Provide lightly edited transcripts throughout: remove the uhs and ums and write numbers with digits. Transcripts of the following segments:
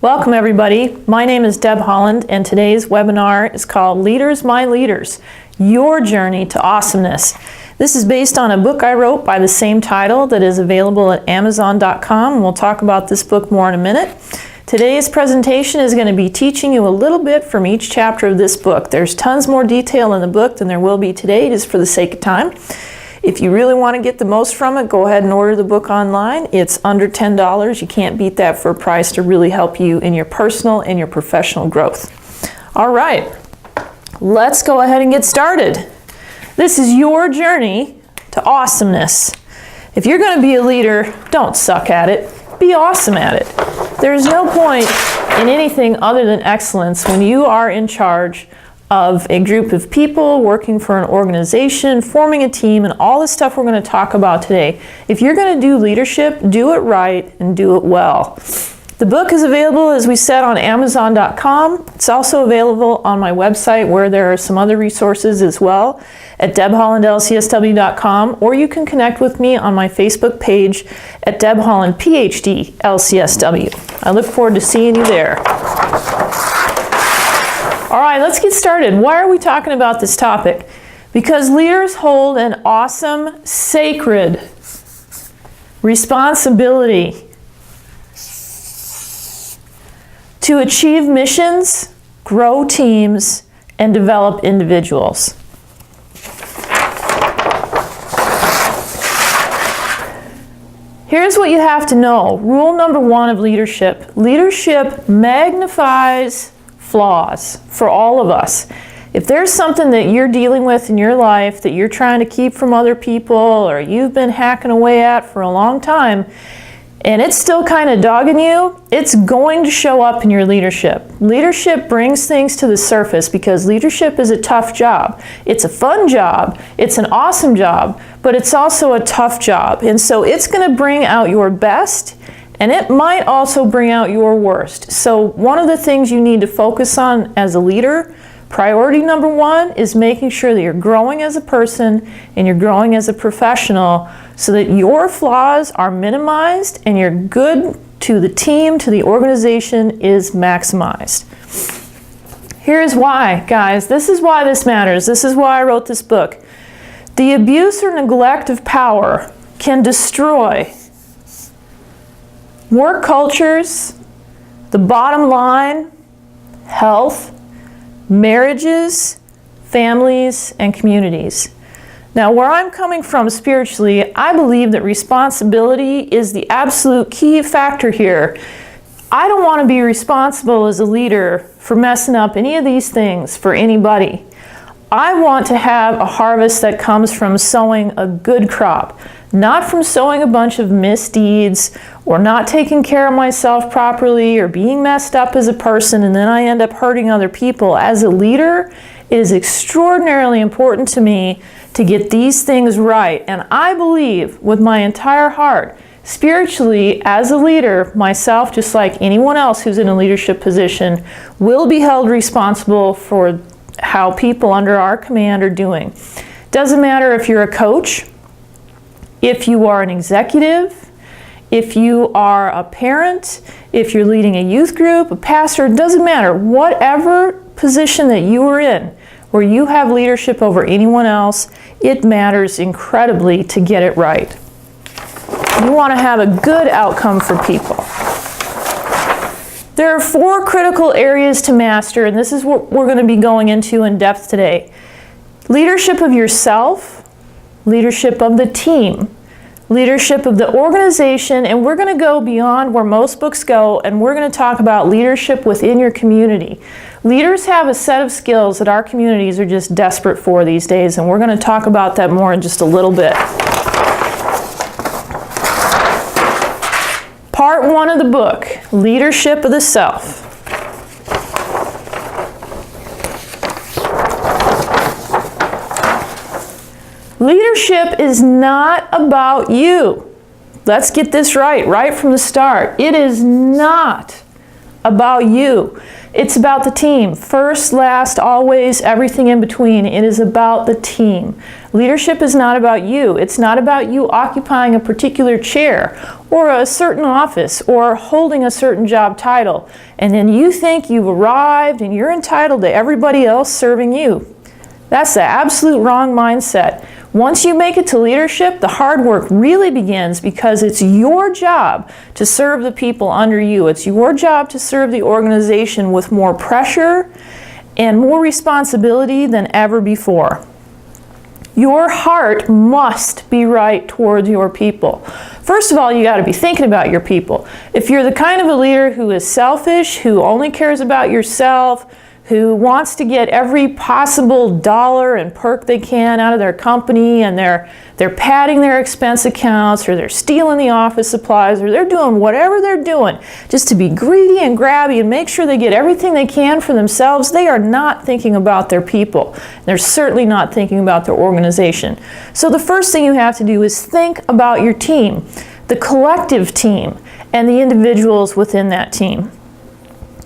Welcome everybody. My name is Deb Holland and today's webinar is called Leaders My Leaders, Your Journey to Awesomeness. This is based on a book I wrote by the same title that is available at Amazon.com. We'll talk about this book more in a minute. Today's presentation is going to be teaching you a little bit from each chapter of this book. There's tons more detail in the book than there will be today, just for the sake of time. If you really want to get the most from it, go ahead and order the book online. It's under $10. You can't beat that for a price to really help you in your personal and your professional growth. All right, let's go ahead and get started. This is your journey to awesomeness. If you're going to be a leader, don't suck at it. Be awesome at it. There's no point in anything other than excellence when you are in charge of a group of people, working for an organization, forming a team, and all the stuff we're going to talk about today. If you're going to do leadership, do it right and do it well. The book is available, as we said, on Amazon.com. It's also available on my website, where there are some other resources as well, at debhollandlcsw.com, or you can connect with me on my Facebook page at Deb Holland PhD LCSW. I look forward to seeing you there. All right, let's get started. Why are we talking about this topic? Because leaders hold an awesome, sacred responsibility to achieve missions, grow teams, and develop individuals. Here's what you have to know. Rule number one of leadership. Leadership magnifies flaws for all of us. If there's something that you're dealing with in your life that you're trying to keep from other people, or you've been hacking away at for a long time, and it's still kind of dogging you, it's going to show up in your leadership. Leadership brings things to the surface because leadership is a tough job. It's a fun job, it's an awesome job, but it's also a tough job. And so it's going to bring out your best, and it might also bring out your worst. So one of the things you need to focus on as a leader, priority number one, is making sure that you're growing as a person and you're growing as a professional so that your flaws are minimized and your good to the team, to the organization, is maximized. Here's why, guys. This is why this matters. This is why I wrote this book. The abuse or neglect of power can destroy work cultures, the bottom line, health, marriages, families, and communities. Now, where I'm coming from spiritually, I believe that responsibility is the absolute key factor here. I don't want to be responsible as a leader for messing up any of these things for anybody. I want to have a harvest that comes from sowing a good crop, not from sowing a bunch of misdeeds or not taking care of myself properly or being messed up as a person and then I end up hurting other people. As a leader, it is extraordinarily important to me to get these things right. And I believe with my entire heart, spiritually, as a leader, myself, just like anyone else who's in a leadership position, will be held responsible for how people under our command are doing. Doesn't matter if you're a coach, if you are an executive, if you are a parent, if you're leading a youth group, a pastor, it doesn't matter. Whatever position that you are in, where you have leadership over anyone else, it matters incredibly to get it right. You want to have a good outcome for people. There are 4 critical areas to master, and this is what we're going to be going into in depth today. Leadership of yourself, leadership of the team, leadership of the organization, and we're going to go beyond where most books go, and we're going to talk about leadership within your community. Leaders have a set of skills that our communities are just desperate for these days, and we're going to talk about that more in just a little bit. Part 1 of the book, Leadership of the Self. Leadership is not about you. Let's get this right from the start. It is not about you. It's about the team. First, last, always, everything in between. It is about the team. Leadership is not about you. It's not about you occupying a particular chair or a certain office or holding a certain job title. And then you think you've arrived and you're entitled to everybody else serving you. That's the absolute wrong mindset. Once you make it to leadership, the hard work really begins because it's your job to serve the people under you. It's your job to serve the organization with more pressure and more responsibility than ever before. Your heart must be right towards your people. First of all, you got to be thinking about your people. If you're the kind of a leader who is selfish, who only cares about yourself, who wants to get every possible dollar and perk they can out of their company, and they're padding their expense accounts, or they're stealing the office supplies, or they're doing whatever they're doing just to be greedy and grabby and make sure they get everything they can for themselves, they are not thinking about their people. They're certainly not thinking about their organization. So the first thing you have to do is think about your team, the collective team, and the individuals within that team.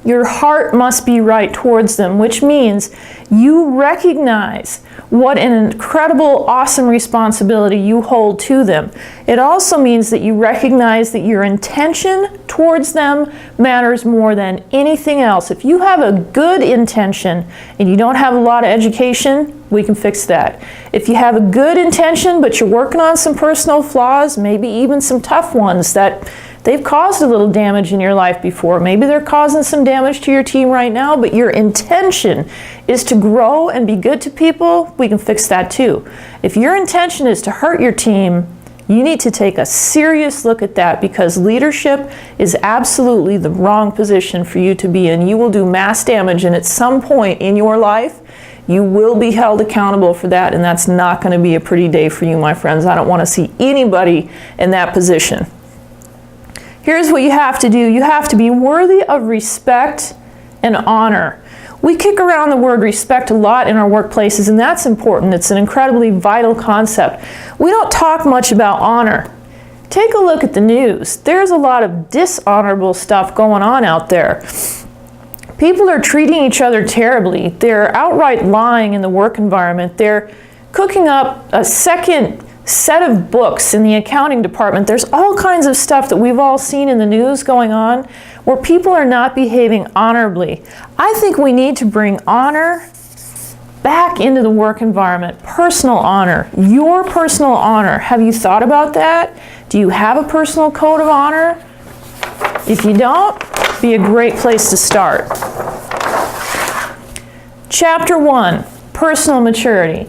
Your heart must be right towards them, which means you recognize what an incredible, awesome responsibility you hold to them. It also means that you recognize that your intention towards them matters more than anything else. If you have a good intention and you don't have a lot of education, we can fix that. If you have a good intention but you're working on some personal flaws, maybe even some tough ones that they've caused a little damage in your life before. Maybe they're causing some damage to your team right now, but your intention is to grow and be good to people, we can fix that too. If your intention is to hurt your team, you need to take a serious look at that, because leadership is absolutely the wrong position for you to be in. You will do mass damage, and at some point in your life, you will be held accountable for that, and that's not going to be a pretty day for you, my friends. I don't want to see anybody in that position. Here's what you have to do. You have to be worthy of respect and honor. We kick around the word respect a lot in our workplaces, and that's important. It's an incredibly vital concept. We don't talk much about honor. Take a look at the news. There's a lot of dishonorable stuff going on out there. People are treating each other terribly. They're outright lying in the work environment. They're cooking up a second set of books in the accounting department. There's all kinds of stuff that we've all seen in the news going on where people are not behaving honorably. I think we need to bring honor back into the work environment. Personal honor, your personal honor. Have you thought about that? Do you have a personal code of honor? If you don't, be a great place to start. Chapter 1, personal maturity.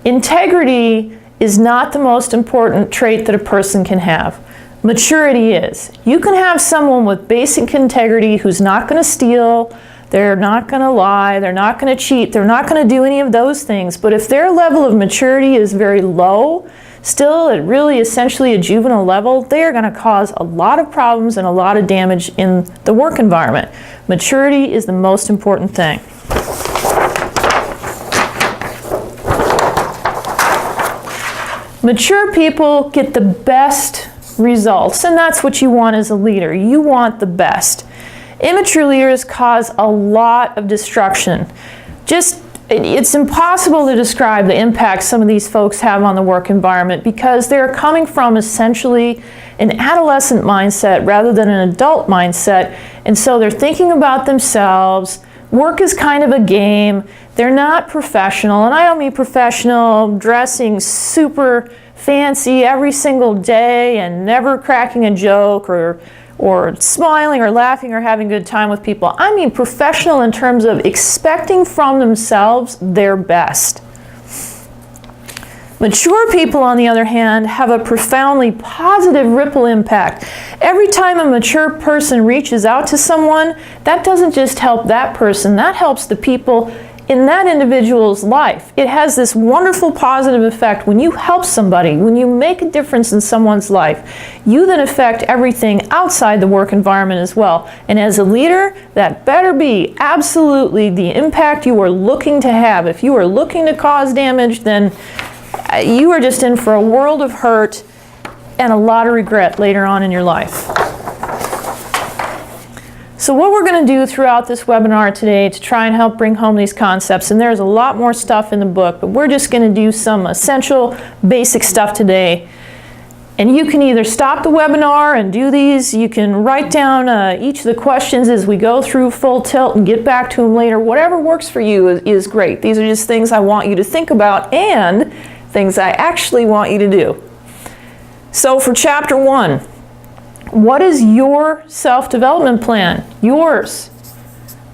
Integrity is not the most important trait that a person can have. Maturity is. You can have someone with basic integrity who's not going to steal, they're not going to lie, they're not going to cheat, they're not going to do any of those things. But if their level of maturity is very low, still at really essentially a juvenile level, they are going to cause a lot of problems and a lot of damage in the work environment. Maturity is the most important thing. Mature people get the best results, and that's what you want as a leader. You want the best. Immature leaders cause a lot of destruction. It's impossible to describe the impact some of these folks have on the work environment, because they're coming from essentially an adolescent mindset rather than an adult mindset, and so they're thinking about themselves. Work is kind of a game. They're not professional, and I don't mean professional dressing super fancy every single day and never cracking a joke or smiling or laughing or having a good time with people. I mean professional in terms of expecting from themselves their best. Mature people, on the other hand, have a profoundly positive ripple impact. Every time a mature person reaches out to someone, that doesn't just help that person, that helps the people in that individual's life. It has this wonderful positive effect when you help somebody, when you make a difference in someone's life. You then affect everything outside the work environment as well. And as a leader, that better be absolutely the impact you are looking to have. If you are looking to cause damage, then you are just in for a world of hurt and a lot of regret later on in your life. So what we're going to do throughout this webinar today to try and help bring home these concepts, and there's a lot more stuff in the book, but we're just going to do some essential basic stuff today. And you can either stop the webinar and do these, you can write down each of the questions as we go through full tilt and get back to them later. Whatever works for you is great. These are just things I want you to think about and things I actually want you to do. So for chapter 1, what is your self-development plan? Yours.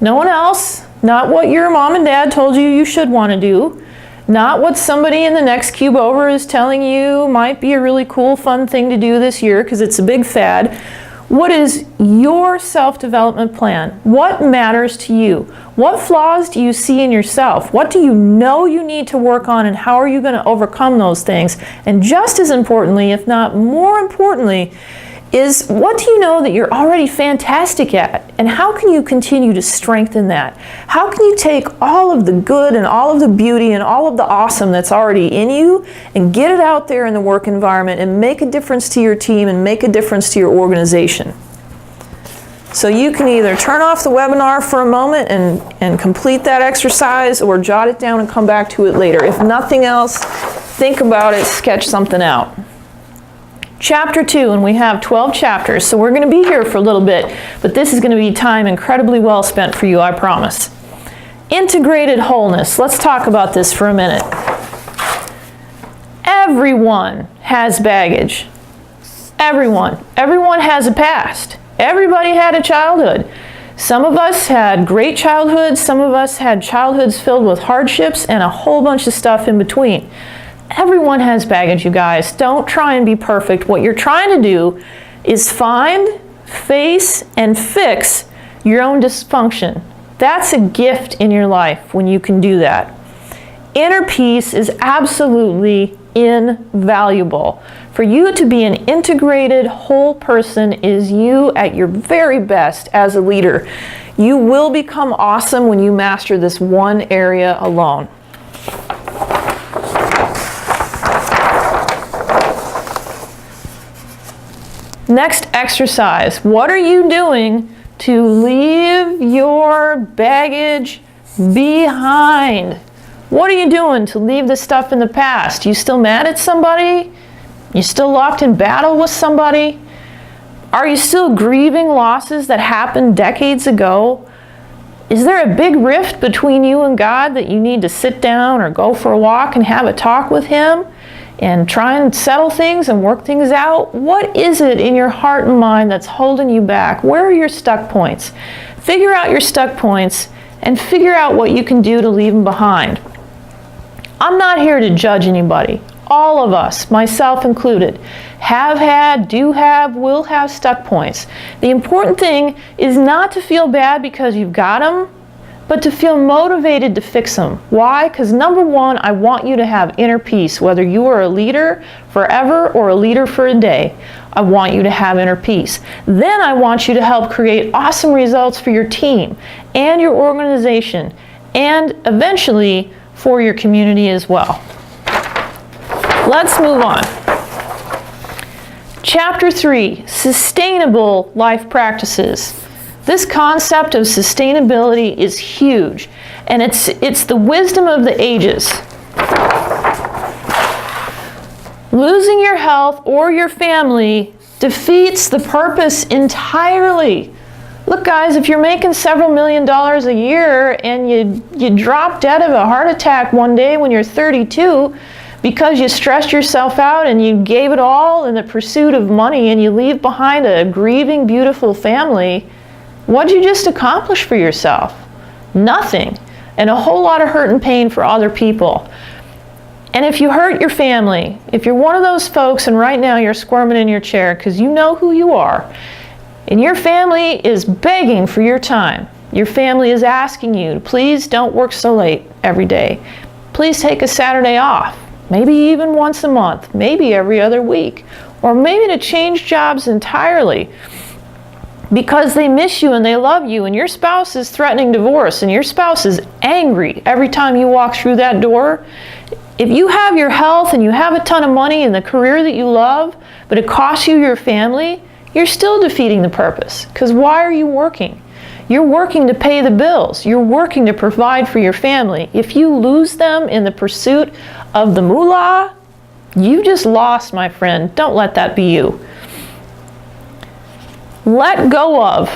No one else. Not what your mom and dad told you should want to do. Not what somebody in the next cube over is telling you might be a really cool, fun thing to do this year because it's a big fad. What is your self-development plan? What matters to you? What flaws do you see in yourself? What do you know you need to work on, and how are you going to overcome those things? And just as importantly, if not more importantly, is what do you know that you're already fantastic at, and how can you continue to strengthen that? How can you take all of the good and all of the beauty and all of the awesome that's already in you and get it out there in the work environment and make a difference to your team and make a difference to your organization? So you can either turn off the webinar for a moment and complete that exercise, or jot it down and come back to it later. If nothing else, think about it, sketch something out. Chapter 2, and we have 12 chapters, so we're going to be here for a little bit, but this is going to be time incredibly well spent for you, I promise. Integrated wholeness. Let's talk about this for a minute. Everyone has baggage. Everyone. Everyone has a past. Everybody had a childhood. Some of us had great childhoods, some of us had childhoods filled with hardships, and a whole bunch of stuff in between. Everyone has baggage, you guys. Don't try and be perfect. What you're trying to do is find, face, and fix your own dysfunction. That's a gift in your life when you can do that. Inner peace is absolutely invaluable. For you to be an integrated whole person is you at your very best as a leader. You will become awesome when you master this one area alone. Next exercise. What are you doing to leave your baggage behind? What are you doing to leave the stuff in the past? You still mad at somebody? You still locked in battle with somebody? Are you still grieving losses that happened decades ago? Is there a big rift between you and God that you need to sit down or go for a walk and have a talk with Him and try and settle things and work things out? What is it in your heart and mind that's holding you back? Where are your stuck points? Figure out your stuck points and figure out what you can do to leave them behind. I'm not here to judge anybody. All of us, myself included, have had, do have, will have stuck points. The important thing is not to feel bad because you've got them, but to feel motivated to fix them. Why? Because number one, I want you to have inner peace, whether you are a leader forever or a leader for a day. I want you to have inner peace. Then I want you to help create awesome results for your team and your organization, and eventually for your community as well. Let's move on. Chapter 3, Sustainable Life Practices. This concept of sustainability is huge, and it's the wisdom of the ages. Losing your health or your family defeats the purpose entirely. Look, guys, if you're making several $1 million a year and you drop dead of a heart attack one day when you're 32 because you stressed yourself out and you gave it all in the pursuit of money, and you leave behind a grieving, beautiful family, what'd you just accomplish for yourself? Nothing. And a whole lot of hurt and pain for other people. And if you hurt your family, if you're one of those folks and right now you're squirming in your chair because you know who you are, and your family is begging for your time, your family is asking you, please don't work so late every day. Please take a Saturday off, maybe even once a month, maybe every other week, or maybe to change jobs entirely, because they miss you and they love you, and your spouse is threatening divorce and your spouse is angry every time you walk through that door. If you have your health and you have a ton of money and the career that you love, but it costs you your family, you're still defeating the purpose. Because why are you working? You're working to pay the bills. You're working to provide for your family. If you lose them in the pursuit of the moolah, you just lost, my friend. Don't let that be you. Let go of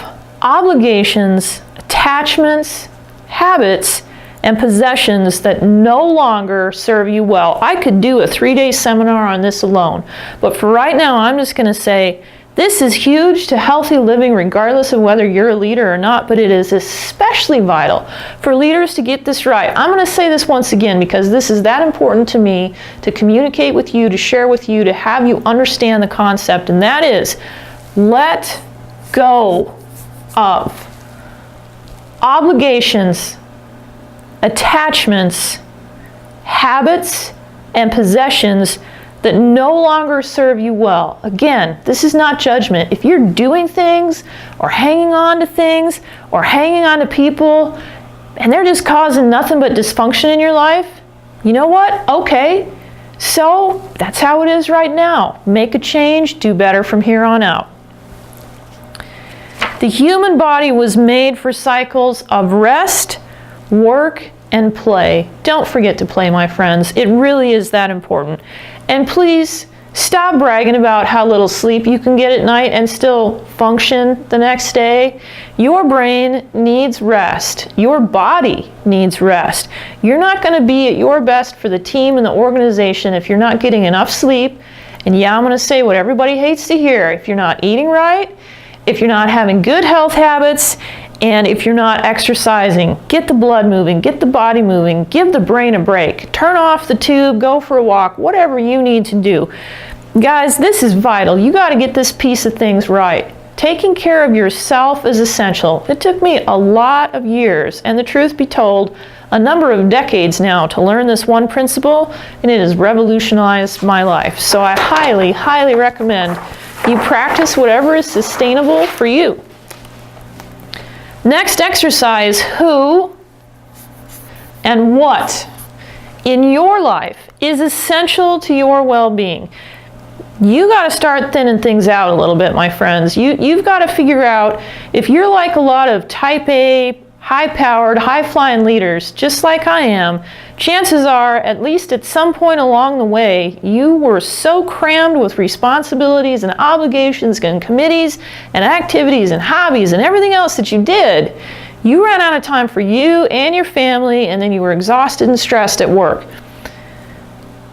obligations, attachments, habits, and possessions that no longer serve you well. I could do a 3-day seminar on this alone, but for right now, I'm just going to say this is huge to healthy living regardless of whether you're a leader or not, but it is especially vital for leaders to get this right. I'm going to say this once again because this is that important to me to communicate with you, to share with you, to have you understand the concept, and that is let go of obligations, attachments, habits, and possessions that no longer serve you well. Again, this is not judgment. If you're doing things or hanging on to things or hanging on to people and they're just causing nothing but dysfunction in your life, you know what? Okay, so that's how it is right now. Make a change, do better from here on out. The human body was made for cycles of rest, work, and play. Don't forget to play, my friends. It really is that important. And please stop bragging about how little sleep you can get at night and still function the next day. Your brain needs rest. Your body needs rest. You're not going to be at your best for the team and the organization if you're not getting enough sleep. And yeah, I'm going to say what everybody hates to hear. If you're not eating right, if you're not having good health habits, and if you're not exercising, get the blood moving, get the body moving, give the brain a break, turn off the tube, go for a walk, whatever you need to do. Guys, this is vital. You got to get this piece of things right. Taking care of yourself is essential. It took me a lot of years, and the truth be told, a number of decades now to learn this one principle, and it has revolutionized my life. So I highly, highly recommend you practice whatever is sustainable for you. Next exercise, who and what in your life is essential to your well-being. You got to start thinning things out a little bit, my friends. You've got to figure out if you're like a lot of type A, high-powered, high-flying leaders, just like I am, chances are, at least at some point along the way, you were so crammed with responsibilities and obligations and committees and activities and hobbies and everything else that you did, you ran out of time for you and your family, and then you were exhausted and stressed at work.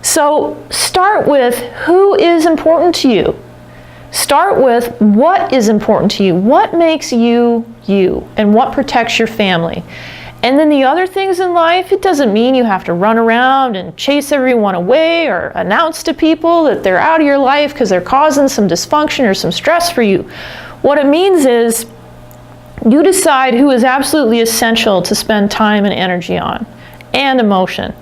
So start with who is important to you. Start with what is important to you, what makes you you, and what protects your family. And then the other things in life, it doesn't mean you have to run around and chase everyone away or announce to people that they're out of your life because they're causing some dysfunction or some stress for you. What it means is you decide who is absolutely essential to spend time and energy on, and emotion.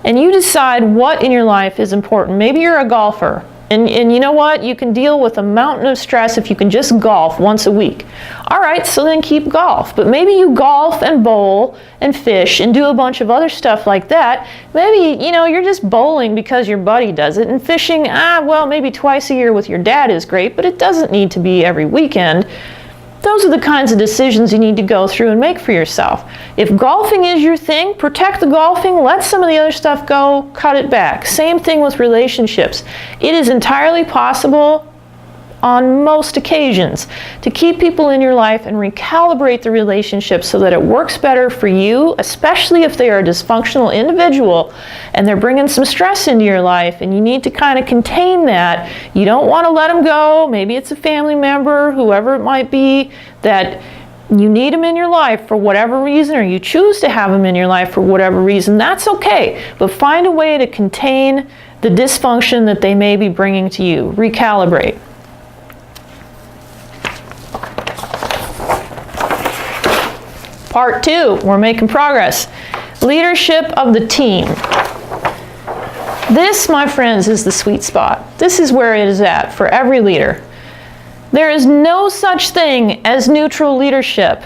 And you decide what in your life is important. Maybe you're a golfer. And you know what? You can deal with a mountain of stress if you can just golf once a week. All right, so then keep golf. But maybe you golf and bowl and fish and do a bunch of other stuff like that. Maybe, you're just bowling because your buddy does it. And fishing, well, maybe twice a year with your dad is great, but it doesn't need to be every weekend. Those are the kinds of decisions you need to go through and make for yourself. If golfing is your thing, protect the golfing, let some of the other stuff go, cut it back. Same thing with relationships. It is entirely possible on most occasions to keep people in your life and recalibrate the relationship so that it works better for you, especially if they are a dysfunctional individual and they're bringing some stress into your life and you need to kind of contain that. You don't want to let them go. Maybe it's a family member, whoever it might be, that you need them in your life for whatever reason, or you choose to have them in your life for whatever reason. That's okay, but find a way to contain the dysfunction that they may be bringing to you. Recalibrate. Part 2, we're making progress. Leadership of the team. This, my friends, is the sweet spot. This is where it is at for every leader. There is no such thing as neutral leadership.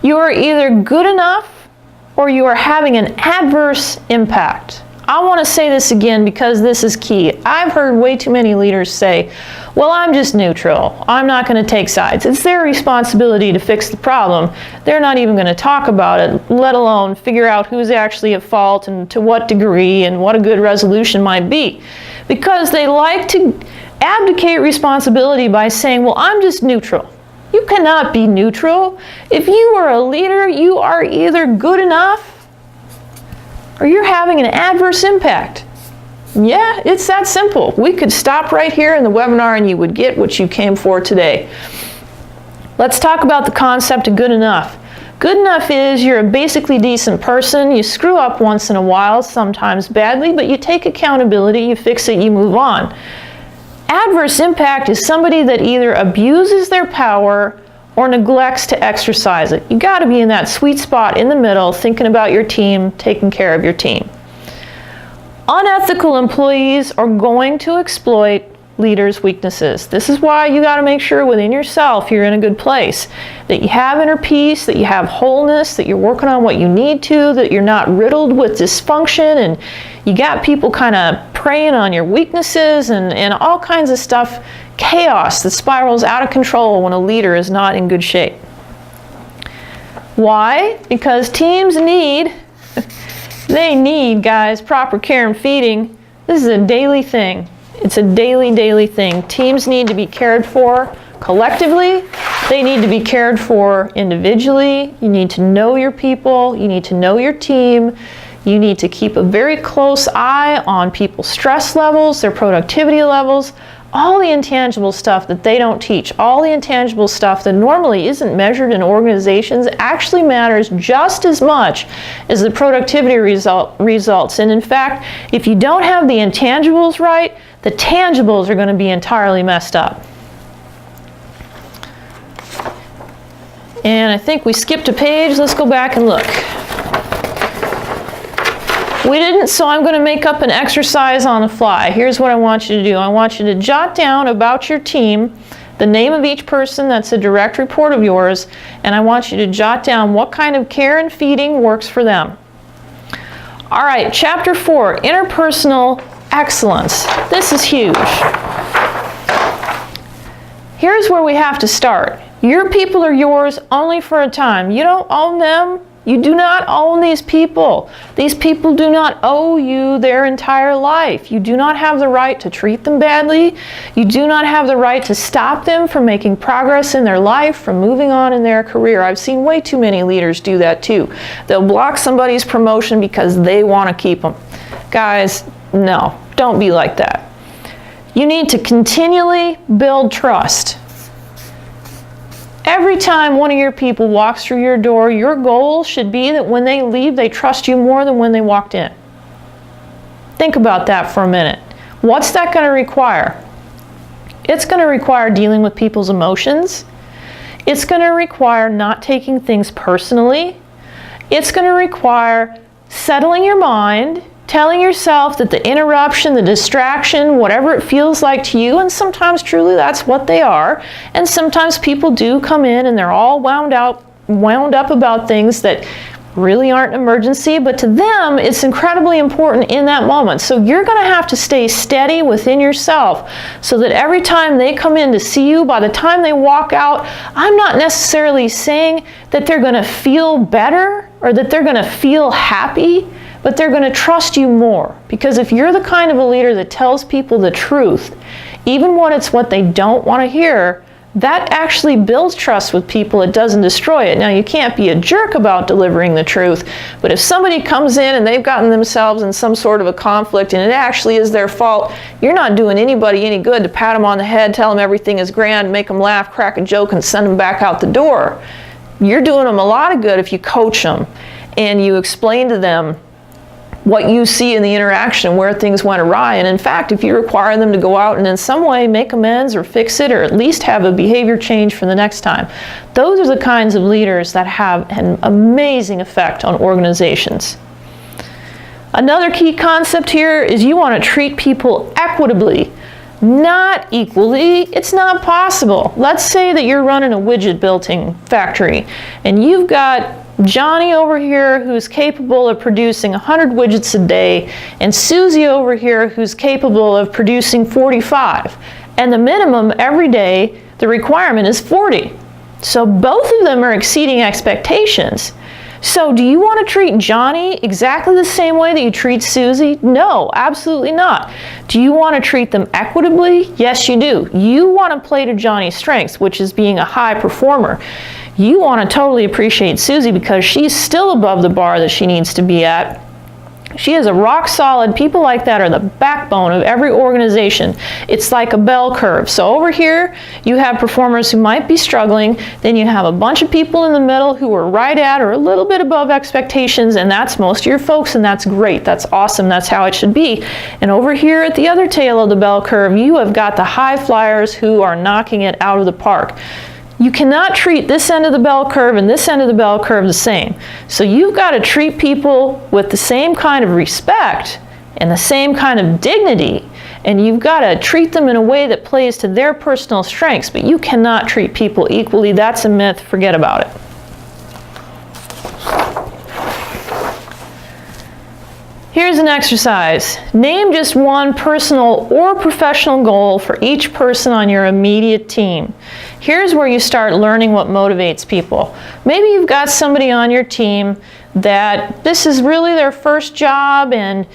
You are either good enough or you are having an adverse impact. I want to say this again because this is key. I've heard way too many leaders say, well, I'm just neutral. I'm not going to take sides. It's their responsibility to fix the problem. They're not even going to talk about it, let alone figure out who's actually at fault and to what degree and what a good resolution might be. Because they like to abdicate responsibility by saying, well, I'm just neutral. You cannot be neutral. If you are a leader, you are either good enough or you're having an adverse impact. Yeah, it's that simple. We could stop right here in the webinar and you would get what you came for today. Let's talk about the concept of good enough. Good enough is you're a basically decent person. You screw up once in a while, sometimes badly, but you take accountability, you fix it, you move on. Adverse impact is somebody that either abuses their power or neglects to exercise it. You got to be in that sweet spot in the middle, thinking about your team, taking care of your team. Unethical employees are going to exploit leaders' weaknesses. This is why you got to make sure within yourself you're in a good place, that you have inner peace, that you have wholeness, that you're working on what you need to, that you're not riddled with dysfunction, and you got people kind of preying on your weaknesses and all kinds of stuff, chaos that spirals out of control when a leader is not in good shape. Why? Because teams need, guys, proper care and feeding. This is a daily thing. It's a daily thing. Teams need to be cared for collectively. They need to be cared for individually. You need to know your people. You need to know your team. You need to keep a very close eye on people's stress levels, their productivity levels, all the intangible stuff that they don't teach, all the intangible stuff that normally isn't measured in organizations actually matters just as much as the productivity results. And in fact, if you don't have the intangibles right, the tangibles are going to be entirely messed up. And I think we skipped a page. Let's go back and look. We didn't, so I'm going to make up an exercise on the fly. Here's what I want you to do. I want you to jot down about your team the name of each person that's a direct report of yours, and I want you to jot down what kind of care and feeding works for them. All right, Chapter 4, Interpersonal Excellence. This is huge. Here's where we have to start. Your people are yours only for a time. You don't own them. You do not own these people. These people do not owe you their entire life. You do not have the right to treat them badly. You do not have the right to stop them from making progress in their life, from moving on in their career. I've seen way too many leaders do that too. They'll block somebody's promotion because they want to keep them. Guys, no, don't be like that. You need to continually build trust. Every time one of your people walks through your door, your goal should be that when they leave, they trust you more than when they walked in. Think about that for a minute. What's that going to require? It's going to require dealing with people's emotions. It's going to require not taking things personally. It's going to require settling your mind, telling yourself that the interruption, the distraction, whatever it feels like to you, and sometimes truly that's what they are, and sometimes people do come in and they're all wound up about things that really aren't an emergency, but to them it's incredibly important in that moment. So you're going to have to stay steady within yourself so that every time they come in to see you, by the time they walk out, I'm not necessarily saying that they're going to feel better or that they're going to feel happy, but they're going to trust you more. Because if you're the kind of a leader that tells people the truth, even when it's what they don't want to hear, that actually builds trust with people. It doesn't destroy it. Now, you can't be a jerk about delivering the truth, but if somebody comes in and they've gotten themselves in some sort of a conflict and it actually is their fault, you're not doing anybody any good to pat them on the head, tell them everything is grand, make them laugh, crack a joke, and send them back out the door. You're doing them a lot of good if you coach them and you explain to them what you see in the interaction, where things went awry. And in fact, if you require them to go out and in some way make amends or fix it or at least have a behavior change for the next time, those are the kinds of leaders that have an amazing effect on organizations. Another key concept here is you want to treat people equitably, not equally. It's not possible. Let's say that you're running a widget building factory and you've got Johnny over here who's capable of producing 100 widgets a day, and Susie over here who's capable of producing 45. And the minimum every day, the requirement is 40. So both of them are exceeding expectations. So do you want to treat Johnny exactly the same way that you treat Susie? No, absolutely not. Do you want to treat them equitably? Yes, you do. You want to play to Johnny's strengths, which is being a high performer. You want to totally appreciate Susie because she's still above the bar that she needs to be at. She is a rock solid. People like that are the backbone of every organization. It's like a bell curve. So over here, you have performers who might be struggling. Then you have a bunch of people in the middle who are right at or a little bit above expectations, and that's most of your folks, and that's great. That's awesome. That's how it should be. And over here at the other tail of the bell curve, you have got the high flyers who are knocking it out of the park. You cannot treat this end of the bell curve and this end of the bell curve the same. So you've got to treat people with the same kind of respect and the same kind of dignity, and you've got to treat them in a way that plays to their personal strengths, but you cannot treat people equally. That's a myth. Forget about it. Here's an exercise. Name just one personal or professional goal for each person on your immediate team. Here's where you start learning what motivates people. Maybe you've got somebody on your team that this is really their first job and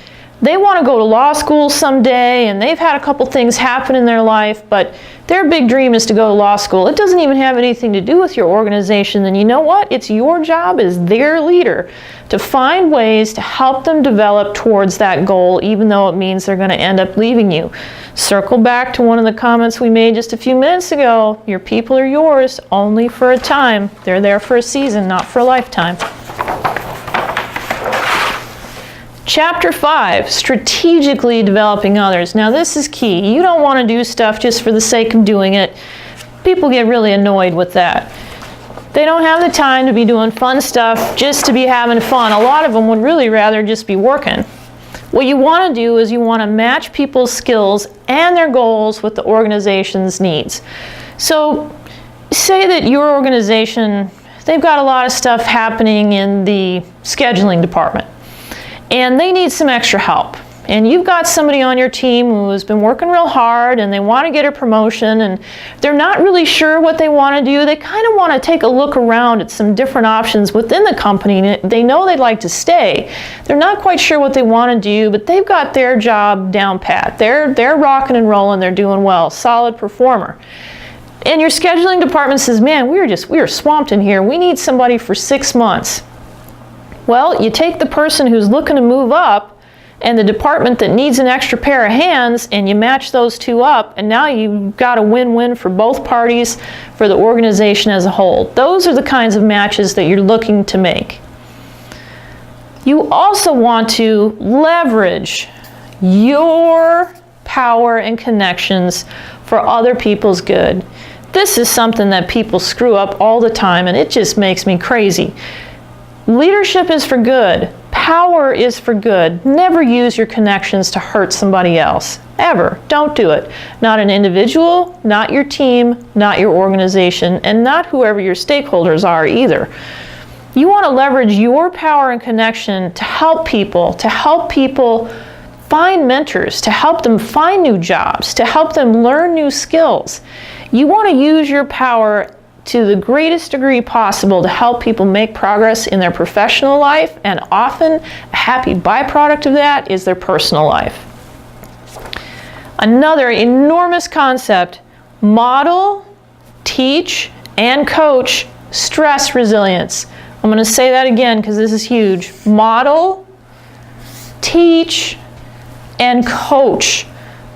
they want to go to law school someday, and they've had a couple things happen in their life, but their big dream is to go to law school. It doesn't even have anything to do with your organization. Then you know what? It's your job as their leader to find ways to help them develop towards that goal, even though it means they're going to end up leaving you. Circle back to one of the comments we made just a few minutes ago. Your people are yours only for a time. They're there for a season, not for a lifetime. Chapter 5, strategically developing others. Now this is key. You don't want to do stuff just for the sake of doing it. People get really annoyed with that. They don't have the time to be doing fun stuff just to be having fun. A lot of them would really rather just be working. What you want to do is you want to match people's skills and their goals with the organization's needs. So say that your organization, they've got a lot of stuff happening in the scheduling department, and they need some extra help. And you've got somebody on your team who has been working real hard and they want to get a promotion and they're not really sure what they want to do. They kind of want to take a look around at some different options within the company. They know they'd like to stay. They're not quite sure what they want to do, but they've got their job down pat. They're rocking and rolling. They're doing well. Solid performer. And your scheduling department says, man, we are swamped in here. We need somebody for 6 months. Well, you take the person who's looking to move up and the department that needs an extra pair of hands, and you match those two up, and now you've got a win-win for both parties, for the organization as a whole. Those are the kinds of matches that you're looking to make. You also want to leverage your power and connections for other people's good. This is something that people screw up all the time, and it just makes me crazy. Leadership is for good. Power is for good. Never use your connections to hurt somebody else. Ever. Don't do it. Not an individual, not your team, not your organization, and not whoever your stakeholders are either. You want to leverage your power and connection to help people find mentors, to help them find new jobs, to help them learn new skills. You want to use your power to the greatest degree possible to help people make progress in their professional life, and often a happy byproduct of that is their personal life. Another enormous concept: model, teach, and coach stress resilience. I'm going to say that again because this is huge. Model, teach, and coach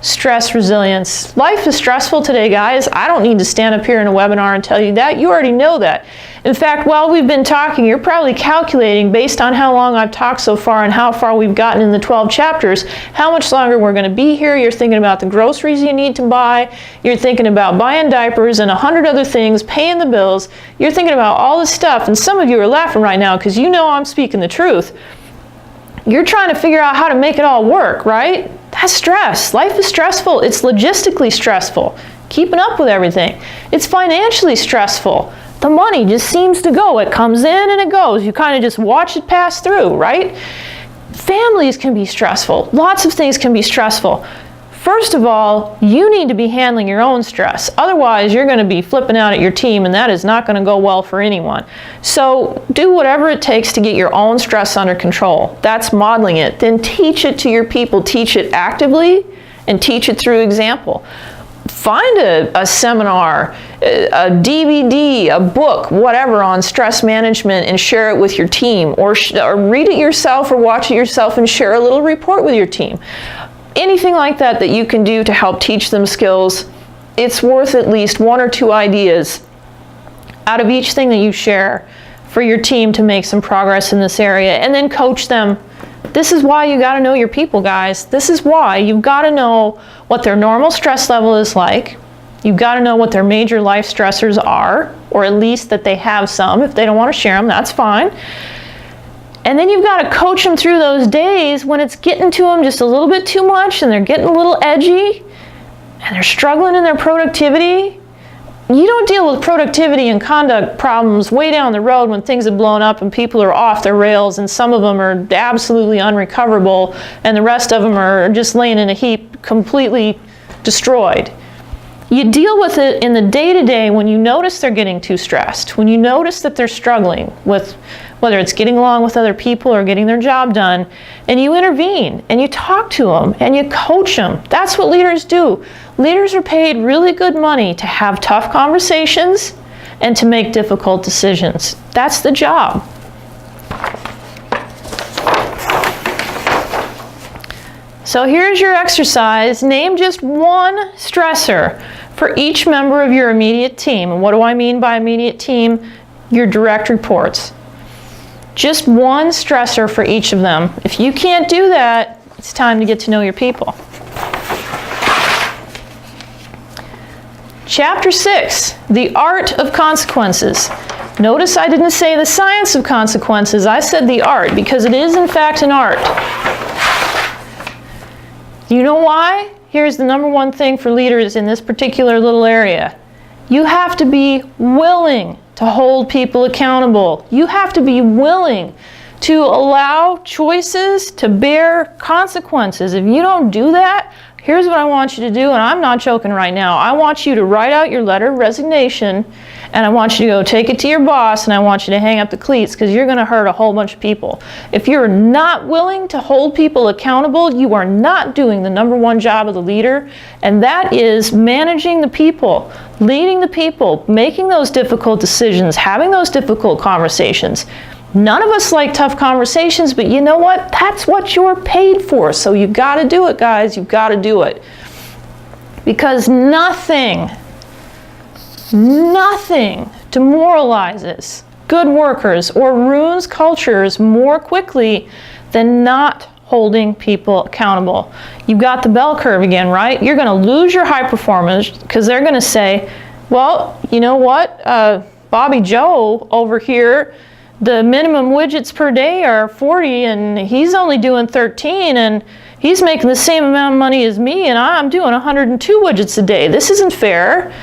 stress resilience. Life is stressful today, guys. I don't need to stand up here in a webinar and tell you that. You already know that. In fact, while we've been talking, you're probably calculating, based on how long I've talked so far and how far we've gotten in the 12 chapters, how much longer we're going to be here. You're thinking about the groceries you need to buy. You're thinking about buying diapers and 100 other things, paying the bills. You're thinking about all this stuff, and some of you are laughing right now because you know I'm speaking the truth. You're trying to figure out how to make it all work, right? That's stress. Life is stressful. It's logistically stressful, keeping up with everything. It's financially stressful. The money just seems to go. It comes in and it goes. You kind of just watch it pass through, right? Families can be stressful. Lots of things can be stressful. First of all, you need to be handling your own stress. Otherwise, you're going to be flipping out at your team, and that is not going to go well for anyone. So do whatever it takes to get your own stress under control. That's modeling it. Then teach it to your people. Teach it actively and teach it through example. Find a seminar, a DVD, a book, whatever on stress management and share it with your team, or read it yourself or watch it yourself and share a little report with your team. Anything like that that you can do to help teach them skills, it's worth at least 1 or 2 ideas out of each thing that you share for your team to make some progress in this area, and then coach them. This is why you got to know your people, guys. This is why you've got to know what their normal stress level is like. You've got to know what their major life stressors are, or at least that they have some. If they don't want to share them, that's fine. And then you've got to coach them through those days when it's getting to them just a little bit too much and they're getting a little edgy and they're struggling in their productivity. You don't deal with productivity and conduct problems way down the road when things have blown up and people are off their rails, and some of them are absolutely unrecoverable and the rest of them are just laying in a heap, completely destroyed. You deal with it in the day-to-day when you notice they're getting too stressed, when you notice that they're struggling with whether it's getting along with other people or getting their job done, and you intervene and you talk to them and you coach them. That's what leaders do. Leaders are paid really good money to have tough conversations and to make difficult decisions. That's the job. So here's your exercise. Name just one stressor for each member of your immediate team. And what do I mean by immediate team? Your direct reports. Just one stressor for each of them. If you can't do that, it's time to get to know your people. Chapter 6, the art of consequences. Notice I didn't say the science of consequences. I said the art, because it is in fact an art. You know why? Here's the number one thing for leaders in this particular little area. You have to be willing to hold people accountable. You have to be willing to allow choices to bear consequences. If you don't do that, here's what I want you to do, and I'm not joking right now. I want you to write out your letter of resignation, and I want you to go take it to your boss, and I want you to hang up the cleats, because you're going to hurt a whole bunch of people. If you're not willing to hold people accountable, you are not doing the number one job of the leader, and that is managing the people, leading the people, making those difficult decisions, having those difficult conversations. None of us like tough conversations, but you know what? That's what you're paid for. So you've got to do it, guys. You've got to do it. Because nothing demoralizes good workers or ruins cultures more quickly than not holding people accountable. You've got the bell curve again, right? You're going to lose your high performers because they're going to say, well, you know what? Bobby Joe over here, the minimum widgets per day are 40 and he's only doing 13 and he's making the same amount of money as me and I'm doing 102 widgets a day. This isn't fair.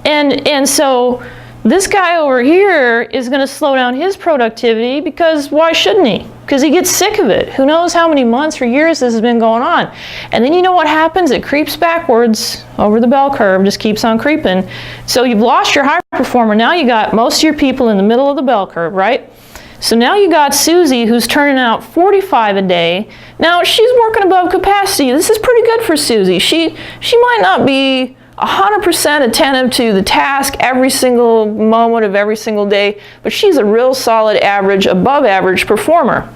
And so this guy over here is going to slow down his productivity because why shouldn't he? Because he gets sick of it. Who knows how many months or years this has been going on. And then you know what happens? It creeps backwards over the bell curve, just keeps on creeping. So you've lost your high performer. Now you got most of your people in the middle of the bell curve, right? So now you got Susie who's turning out 45 a day. Now she's working above capacity. This is pretty good for Susie. She might not be 100% attentive to the task every single moment of every single day, but she's a real solid average, above average performer.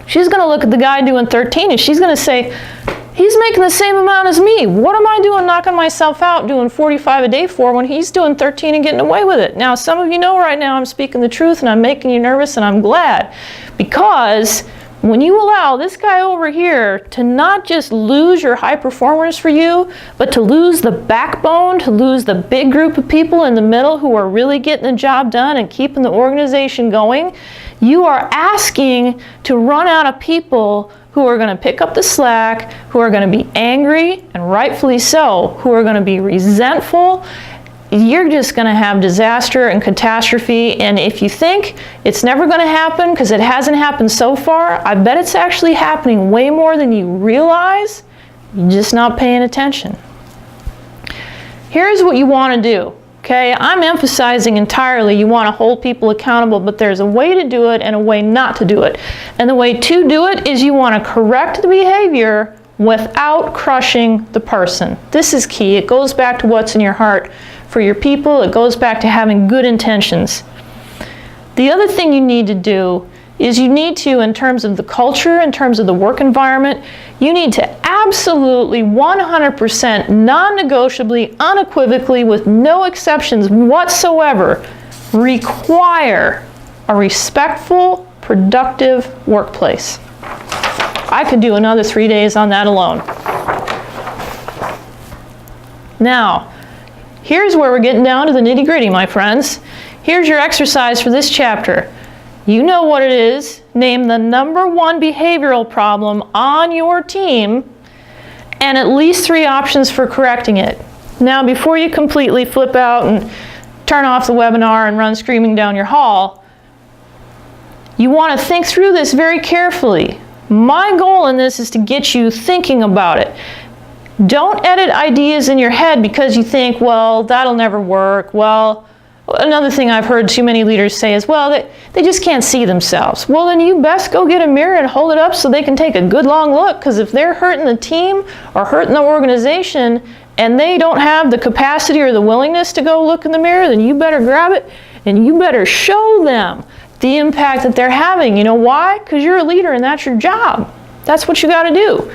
She's going to look at the guy doing 13 and she's going to say, he's making the same amount as me. What am I doing knocking myself out doing 45 a day for when he's doing 13 and getting away with it? Now, some of you know right now I'm speaking the truth and I'm making you nervous, and I'm glad, because when you allow this guy over here to not just lose your high performers for you, but to lose the backbone, to lose the big group of people in the middle who are really getting the job done and keeping the organization going, you are asking to run out of people who are going to pick up the slack, who are going to be angry, and rightfully so, who are going to be resentful, you're just going to have disaster and catastrophe. And if you think it's never going to happen because it hasn't happened so far, I bet it's actually happening way more than you realize. You're just not paying attention. Here's what you want to do. Okay, I'm emphasizing entirely you want to hold people accountable, but there's a way to do it and a way not to do it. And the way to do it is you want to correct the behavior without crushing the person. This is key. It goes back to what's in your heart for your people. It goes back to having good intentions. The other thing you need to do is you need to, in terms of the culture, in terms of the work environment, you need to absolutely 100% non-negotiably, unequivocally, with no exceptions whatsoever, require a respectful, productive workplace. I could do another 3 days on that alone. Now, here's where we're getting down to the nitty-gritty, my friends. Here's your exercise for this chapter. You know what it is. Name the #1 behavioral problem on your team and at least 3 options for correcting it. Now, before you completely flip out and turn off the webinar and run screaming down your hall, you want to think through this very carefully. My goal in this is to get you thinking about it. Don't edit ideas in your head because you think, well, that'll never work. Well, another thing I've heard too many leaders say is, well, they just can't see themselves. Well, then you best go get a mirror and hold it up so they can take a good long look, because if they're hurting the team or hurting the organization and they don't have the capacity or the willingness to go look in the mirror, then you better grab it and you better show them the impact that they're having. You know why? Because you're a leader and that's your job. That's what you got to do.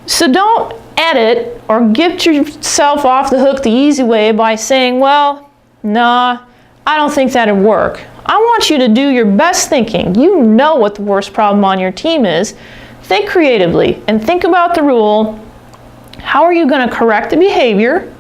So don't edit or get yourself off the hook the easy way by saying, well, nah, I don't think that'd work. I want you to do your best thinking. You know what the worst problem on your team is. Think creatively and think about the rule. How are you going to correct the behavior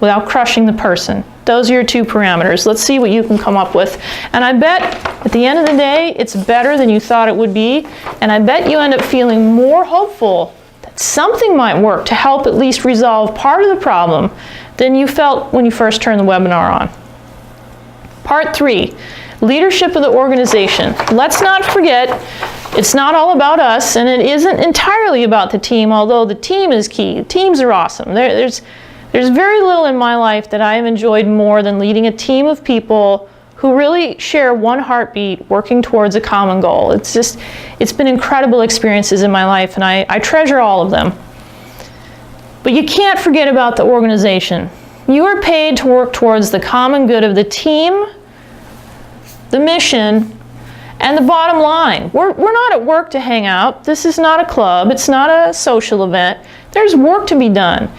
without crushing the person? Those are your 2 parameters. Let's see what you can come up with. And I bet at the end of the day, it's better than you thought it would be. And I bet you end up feeling more hopeful that something might work to help at least resolve part of the problem than you felt when you first turned the webinar on. Part 3, leadership of the organization. Let's not forget, it's not all about us, and it isn't entirely about the team, although the team is key. Teams are awesome. There's very little in my life that I have enjoyed more than leading a team of people who really share one heartbeat working towards a common goal. It's been incredible experiences in my life, and I treasure all of them. But you can't forget about the organization. You are paid to work towards the common good of the team, the mission, and the bottom line. We're not at work to hang out. This is not a club. It's not a social event. There's work to be done.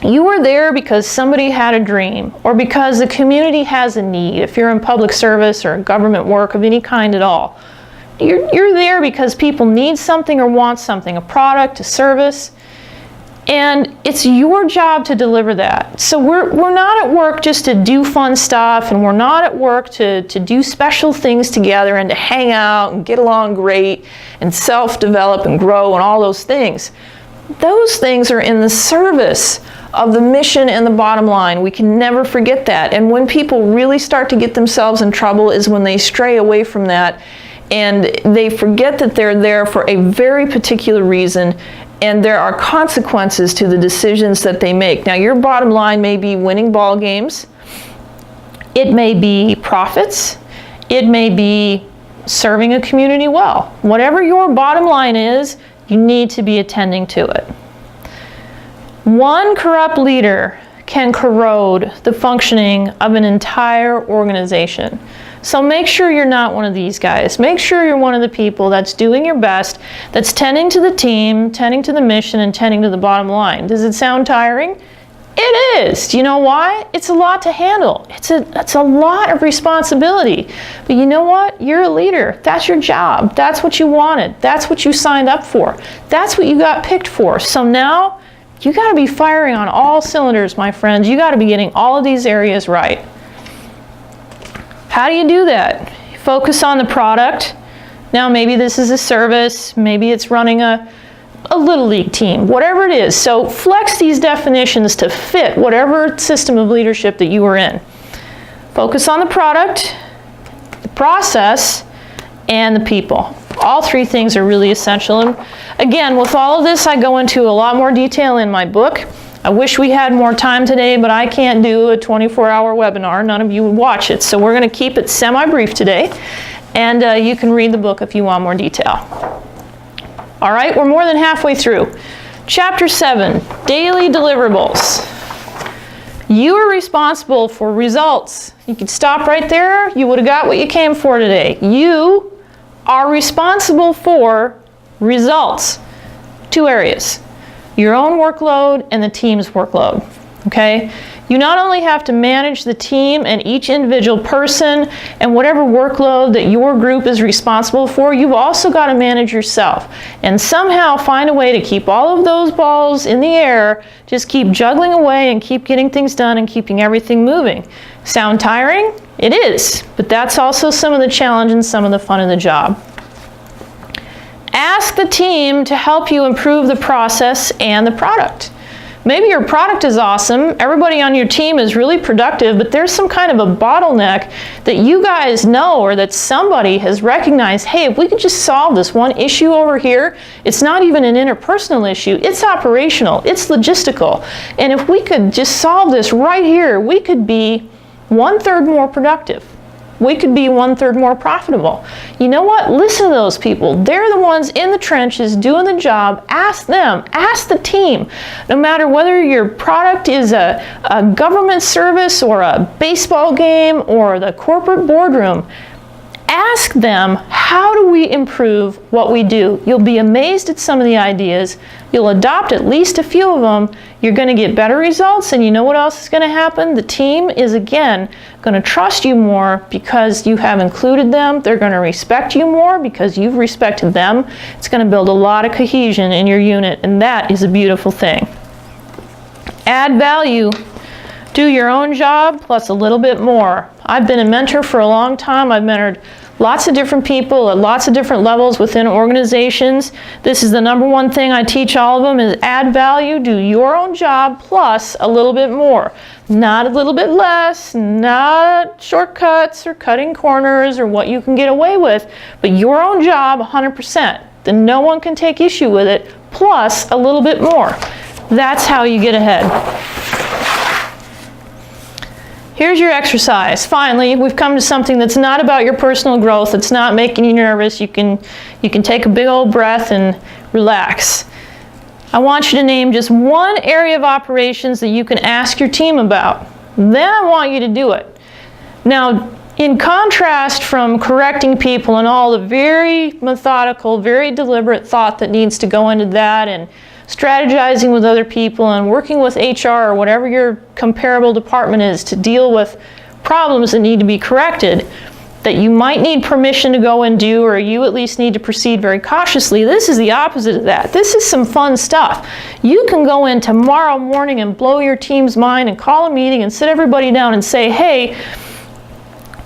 You are there because somebody had a dream or because the community has a need. If you're in public service or government work of any kind at all, you're there because people need something or want something, a product, a service. And it's your job to deliver that. So we're not at work just to do fun stuff, and we're not at work to do special things together and to hang out and get along great and self-develop and grow and all those things. Those things are in the service of the mission and the bottom line. We can never forget that. And when people really start to get themselves in trouble is when they stray away from that and they forget that they're there for a very particular reason. And there are consequences to the decisions that they make. Now, your bottom line may be winning ball games. It may be profits. It may be serving a community well. Whatever your bottom line is, you need to be attending to it. One corrupt leader can corrode the functioning of an entire organization. So make sure you're not one of these guys. Make sure you're one of the people that's doing your best, that's tending to the team, tending to the mission, and tending to the bottom line. Does it sound tiring? It is. Do you know why? It's a lot to handle. It's a lot of responsibility. But you know what? You're a leader. That's your job. That's what you wanted. That's what you signed up for. That's what you got picked for. So now you got to be firing on all cylinders, my friends. You got to be getting all of these areas right. How do you do that? You focus on the product. Now maybe this is a service, maybe it's running a a little league team, whatever it is. So flex these definitions to fit whatever system of leadership that you are in. Focus on the product, the process, and the people. All three things are really essential. And again, with all of this, I go into a lot more detail in my book. I wish we had more time today, but I can't do a 24-hour webinar. None of you would watch it. So we're going to keep it semi-brief today. And you can read the book if you want more detail. All right, we're more than halfway through. Chapter 7, Daily Deliverables. You are responsible for results. You could stop right there. You would have got what you came for today. You are responsible for results. Two areas. Your own workload and the team's workload. Okay? You not only have to manage the team and each individual person and whatever workload that your group is responsible for, you've also got to manage yourself. And somehow find a way to keep all of those balls in the air, just keep juggling away and keep getting things done and keeping everything moving. Sound tiring? It is, but that's also some of the challenge and some of the fun of the job. Ask the team to help you improve the process and the product. Maybe your product is awesome, everybody on your team is really productive, but there's some kind of a bottleneck that you guys know or that somebody has recognized, hey, if we could just solve this one issue over here, it's not even an interpersonal issue, it's operational, it's logistical. And if we could just solve this right here, we could be 1/3 more productive. We could be 1/3 more profitable. You know what? Listen to those people. They're the ones in the trenches doing the job. Ask them. Ask the team. No matter whether your product is a government service or a baseball game or the corporate boardroom, ask them, how do we improve what we do? You'll be amazed at some of the ideas. You'll adopt at least a few of them. You're going to get better results, and you know what else is going to happen? The team is, again, going to trust you more because you have included them. They're going to respect you more because you've respected them. It's going to build a lot of cohesion in your unit, and that is a beautiful thing. Add value. Do your own job plus a little bit more. I've been a mentor for a long time. I've mentored lots of different people at lots of different levels within organizations. This is the number one thing I teach all of them is add value, do your own job plus a little bit more. Not a little bit less, not shortcuts or cutting corners or what you can get away with, but your own job 100%. Then no one can take issue with it, plus a little bit more. That's how you get ahead. Here's your exercise. Finally, we've come to something that's not about your personal growth. It's not making you nervous. You can take a big old breath and relax. I want you to name just one area of operations that you can ask your team about. Then I want you to do it. Now, in contrast from correcting people and all the very methodical, very deliberate thought that needs to go into that, and strategizing with other people and working with HR or whatever your comparable department is to deal with problems that need to be corrected, that you might need permission to go and do, or you at least need to proceed very cautiously. This is the opposite of that. This is some fun stuff. You can go in tomorrow morning and blow your team's mind and call a meeting and sit everybody down and say, hey,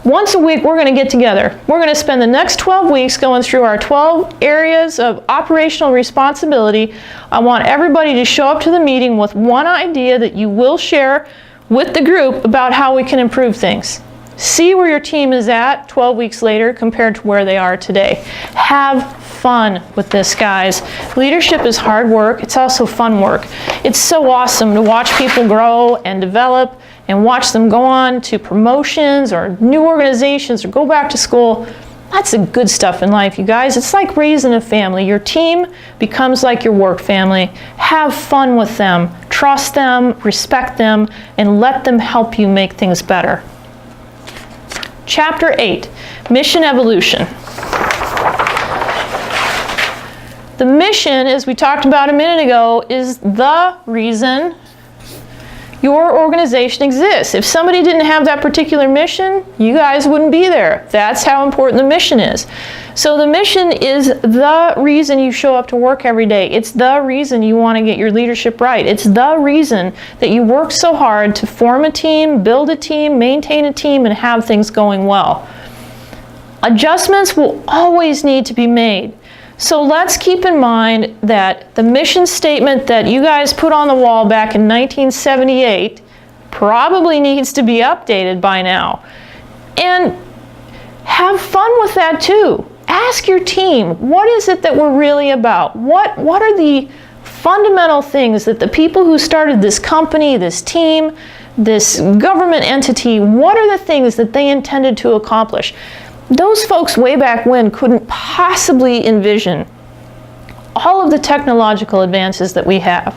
once a week, we're going to get together. We're going to spend the next 12 weeks going through our 12 areas of operational responsibility. I want everybody to show up to the meeting with one idea that you will share with the group about how we can improve things. See where your team is at 12 weeks later compared to where they are today. Have fun with this, guys. Leadership is hard work. It's also fun work. It's so awesome to watch people grow and develop and watch them go on to promotions or new organizations or go back to school. That's the good stuff in life, you guys. It's like raising a family. Your team becomes like your work family. Have fun with them. Trust them, respect them, and let them help you make things better. Chapter 8, Mission Evolution. The mission, as we talked about a minute ago, is the reason your organization exists. If somebody didn't have that particular mission, you guys wouldn't be there. That's how important the mission is. So the mission is the reason you show up to work every day. It's the reason you want to get your leadership right. It's the reason that you work so hard to form a team, build a team, maintain a team, and have things going well. Adjustments will always need to be made. So let's keep in mind that the mission statement that you guys put on the wall back in 1978 probably needs to be updated by now. And have fun with that too. Ask your team, what is it that we're really about? What are the fundamental things that the people who started this company, this team, this government entity, what are the things that they intended to accomplish? Those folks way back when couldn't possibly envision all of the technological advances that we have,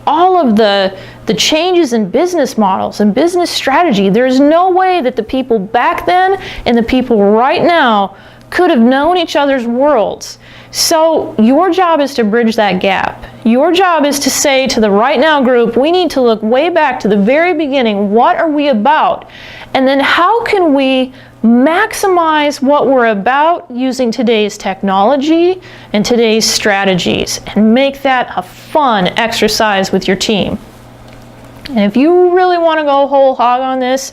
all of the changes in business models and business strategy. There's no way that the people back then and the people right now could have known each other's worlds. So your job is to bridge that gap. Your job is to say to the Right Now group, we need to look way back to the very beginning. What are we about? And then how can we maximize what we're about using today's technology and today's strategies and make that a fun exercise with your team. And if you really want to go whole hog on this,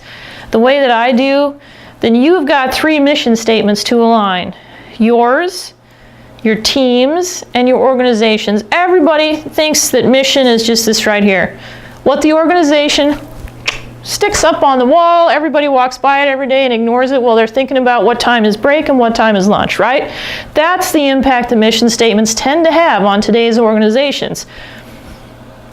the way that I do, then you've got 3 mission statements to align. Yours, your teams, and your organizations. Everybody thinks that mission is just this right here. What the organization sticks up on the wall, everybody walks by it every day and ignores it while they're thinking about what time is break and what time is lunch, right? That's the impact that mission statements tend to have on today's organizations.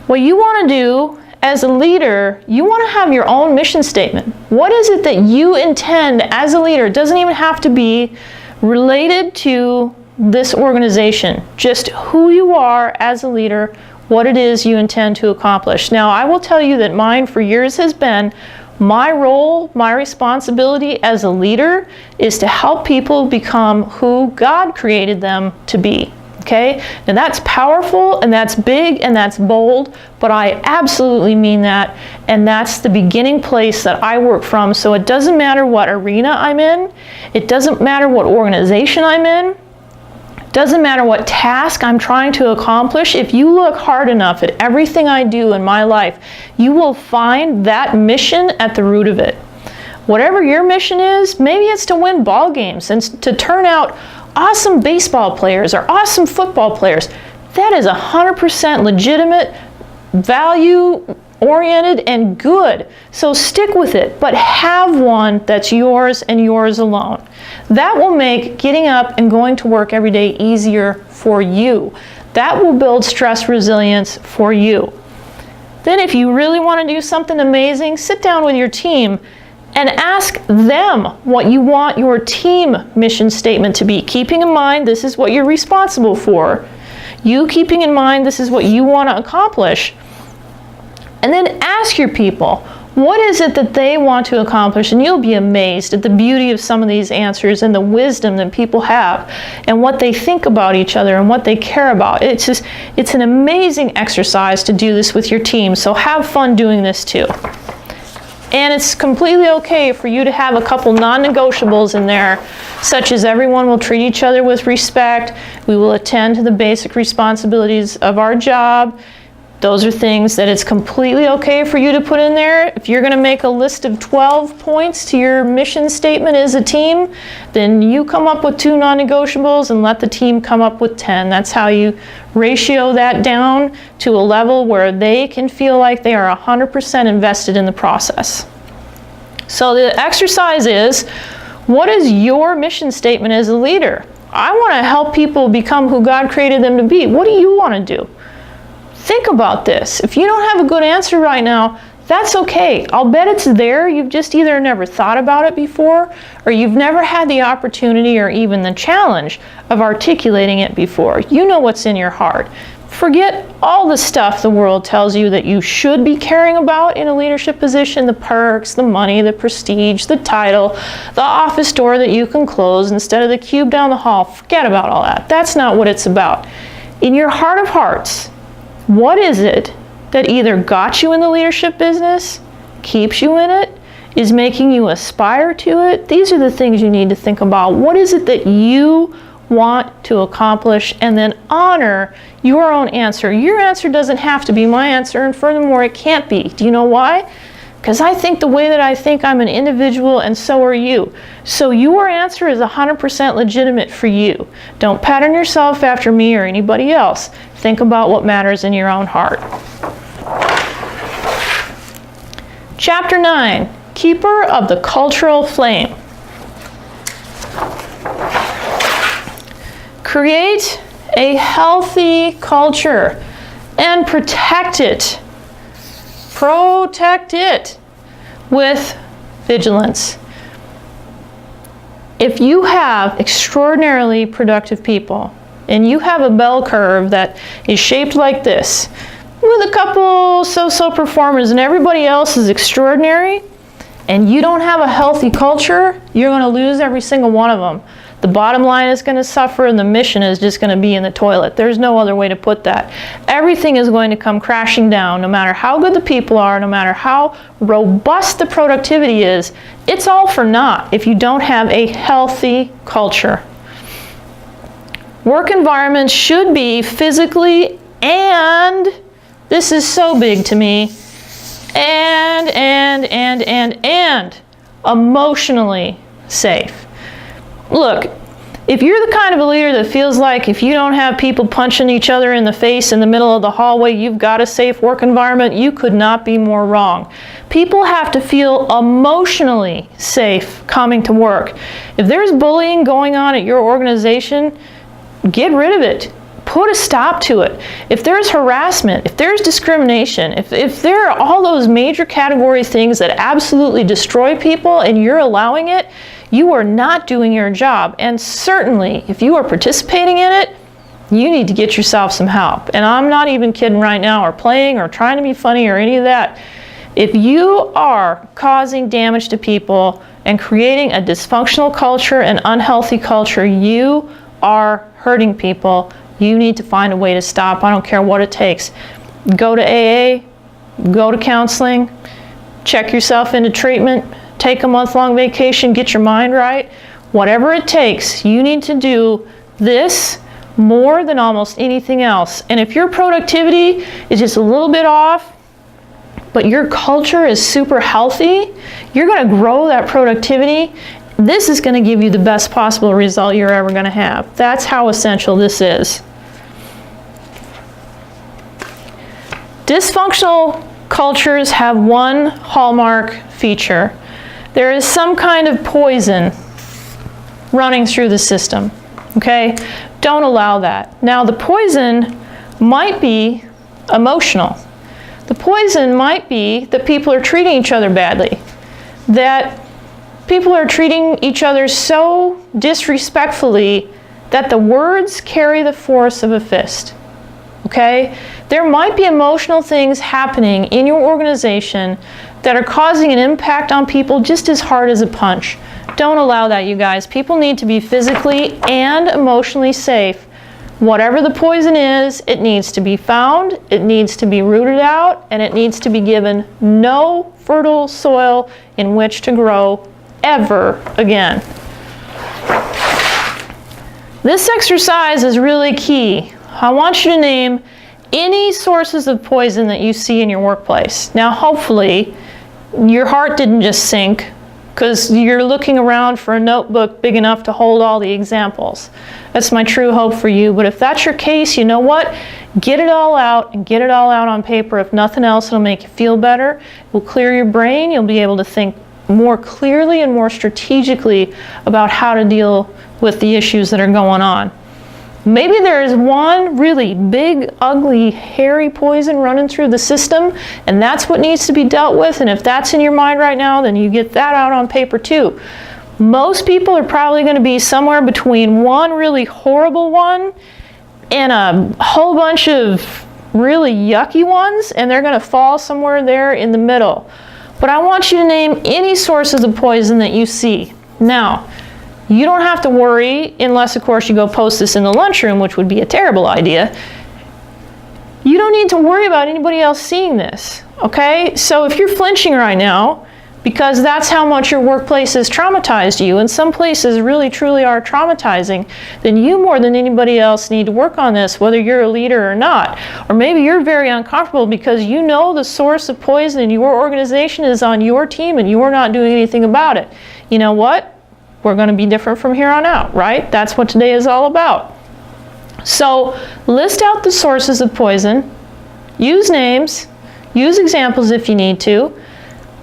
What you want to do as a leader, you want to have your own mission statement. What is it that you intend as a leader? It doesn't even have to be related to this organization, just who you are as a leader, what it is you intend to accomplish. Now, I will tell you that mine for years has been my role, my responsibility as a leader is to help people become who God created them to be. Okay? Now that's powerful and that's big and that's bold, but I absolutely mean that, and that's the beginning place that I work from. So it doesn't matter what arena I'm in, it doesn't matter what organization I'm in, doesn't matter what task I'm trying to accomplish. If you look hard enough at everything I do in my life, you will find that mission at the root of it. Whatever your mission is, maybe it's to win ball games and to turn out awesome baseball players or awesome football players. That is 100% legitimate, value-oriented, and good. So stick with it, but have one that's yours and yours alone. That will make getting up and going to work every day easier for you. That will build stress resilience for you. Then if you really want to do something amazing, sit down with your team and ask them what you want your team mission statement to be. Keeping in mind this is what you're responsible for. You keeping in mind this is what you want to accomplish. And then ask your people, what is it that they want to accomplish? And you'll be amazed at the beauty of some of these answers and the wisdom that people have and what they think about each other and what they care about. It's an amazing exercise to do this with your team, so have fun doing this too. And it's completely okay for you to have a couple non-negotiables in there, such as everyone will treat each other with respect, we will attend to the basic responsibilities of our job. Those are things that it's completely okay for you to put in there. If you're going to make a list of 12 points to your mission statement as a team, then you come up with 2 non-negotiables and let the team come up with 10. That's how you ratio that down to a level where they can feel like they are 100% invested in the process. So the exercise is, what is your mission statement as a leader? I want to help people become who God created them to be. What do you want to do? Think about this. If you don't have a good answer right now, that's okay. I'll bet it's there. You've just either never thought about it before, or you've never had the opportunity or even the challenge of articulating it before. You know what's in your heart. Forget all the stuff the world tells you that you should be caring about in a leadership position, the perks, the money, the prestige, the title, the office door that you can close instead of the cube down the hall. Forget about all that. That's not what it's about. In your heart of hearts, what is it that either got you in the leadership business, keeps you in it, is making you aspire to it? These are the things you need to think about. What is it that you want to accomplish? And then honor your own answer. Your answer doesn't have to be my answer, and furthermore, it can't be. Do you know why? Because I think the way that I think, I'm an individual, and so are you. So your answer is 100% legitimate for you. Don't pattern yourself after me or anybody else. Think about what matters in your own heart. Chapter 9, Keeper of the Cultural Flame. Create a healthy culture and protect it. Protect it with vigilance. If you have extraordinarily productive people, and you have a bell curve that is shaped like this, with a couple so-so performers and everybody else is extraordinary, and you don't have a healthy culture, you're going to lose every single one of them. The bottom line is going to suffer, and the mission is just going to be in the toilet. There's no other way to put that. Everything is going to come crashing down, no matter how good the people are, no matter how robust the productivity is. It's all for naught if you don't have a healthy culture. Work environments should be physically and, this is so big to me, and emotionally safe. Look, if you're the kind of a leader that feels like if you don't have people punching each other in the face in the middle of the hallway, you've got a safe work environment, you could not be more wrong. People have to feel emotionally safe coming to work. If there's bullying going on at your organization, get rid of it. Put a stop to it. If there's harassment, if there's discrimination, if there are all those major category things that absolutely destroy people and you're allowing it, you are not doing your job. And certainly, if you are participating in it, you need to get yourself some help. And I'm not even kidding right now, or playing, or trying to be funny, or any of that. If you are causing damage to people and creating a dysfunctional culture, an unhealthy culture, you are hurting people. You need to find a way to stop. I don't care what it takes. Go to AA, go to counseling, check yourself into treatment, take a month-long vacation, get your mind right. Whatever it takes, you need to do this more than almost anything else. And if your productivity is just a little bit off, but your culture is super healthy, you're going to grow that productivity. This is going to give you the best possible result you're ever going to have. That's how essential this is. Dysfunctional cultures have one hallmark feature. There is some kind of poison running through the system, okay? Don't allow that. Now, the poison might be emotional. The poison might be that people are treating each other badly, that people are treating each other so disrespectfully that the words carry the force of a fist, okay? There might be emotional things happening in your organization that are causing an impact on people just as hard as a punch. Don't allow that, you guys. People need to be physically and emotionally safe. Whatever the poison is, it needs to be found, it needs to be rooted out, and it needs to be given no fertile soil in which to grow ever again. This exercise is really key. I want you to name any sources of poison that you see in your workplace. Now, hopefully, your heart didn't just sink because you're looking around for a notebook big enough to hold all the examples. That's my true hope for you. But if that's your case, you know what? Get it all out and get it all out on paper. If nothing else, it'll make you feel better. It will clear your brain. You'll be able to think more clearly and more strategically about how to deal with the issues that are going on. Maybe there is one really big, ugly, hairy poison running through the system, and that's what needs to be dealt with. And if that's in your mind right now, then you get that out on paper too. Most people are probably going to be somewhere between one really horrible one and a whole bunch of really yucky ones, and they're going to fall somewhere there in the middle. But I want you to name any sources of poison that you see. Now, you don't have to worry, unless of course you go post this in the lunchroom, which would be a terrible idea. You don't need to worry about anybody else seeing this, okay? So if you're flinching right now because that's how much your workplace has traumatized you, and some places really truly are traumatizing, then you more than anybody else need to work on this, whether you're a leader or not. Or maybe you're very uncomfortable because you know the source of poison in your organization is on your team and you're not doing anything about it. You know what? We're going to be different from here on out, right? That's what today is all about. So list out the sources of poison, use names, use examples if you need to,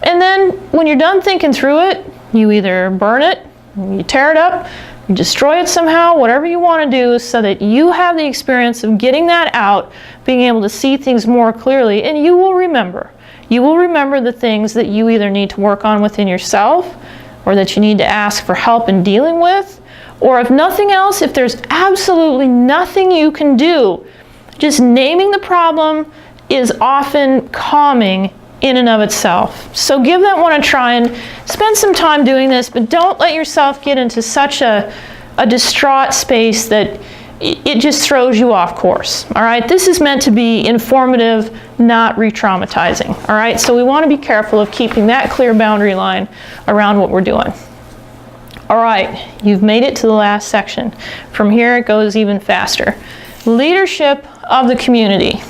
and then when you're done thinking through it, you either burn it, you tear it up, you destroy it somehow, whatever you want to do so that you have the experience of getting that out, being able to see things more clearly, and you will remember. You will remember the things that you either need to work on within yourself or that you need to ask for help in dealing with, or if nothing else, if there's absolutely nothing you can do, just naming the problem is often calming in and of itself. So give that one a try and spend some time doing this, but don't let yourself get into such a distraught space that it just throws you off course. All right, this is meant to be informative, not re-traumatizing. All right, so we want to be careful of keeping that clear boundary line around what we're doing. All right, you've made it to the last section. From here it goes even faster. Leadership of the community.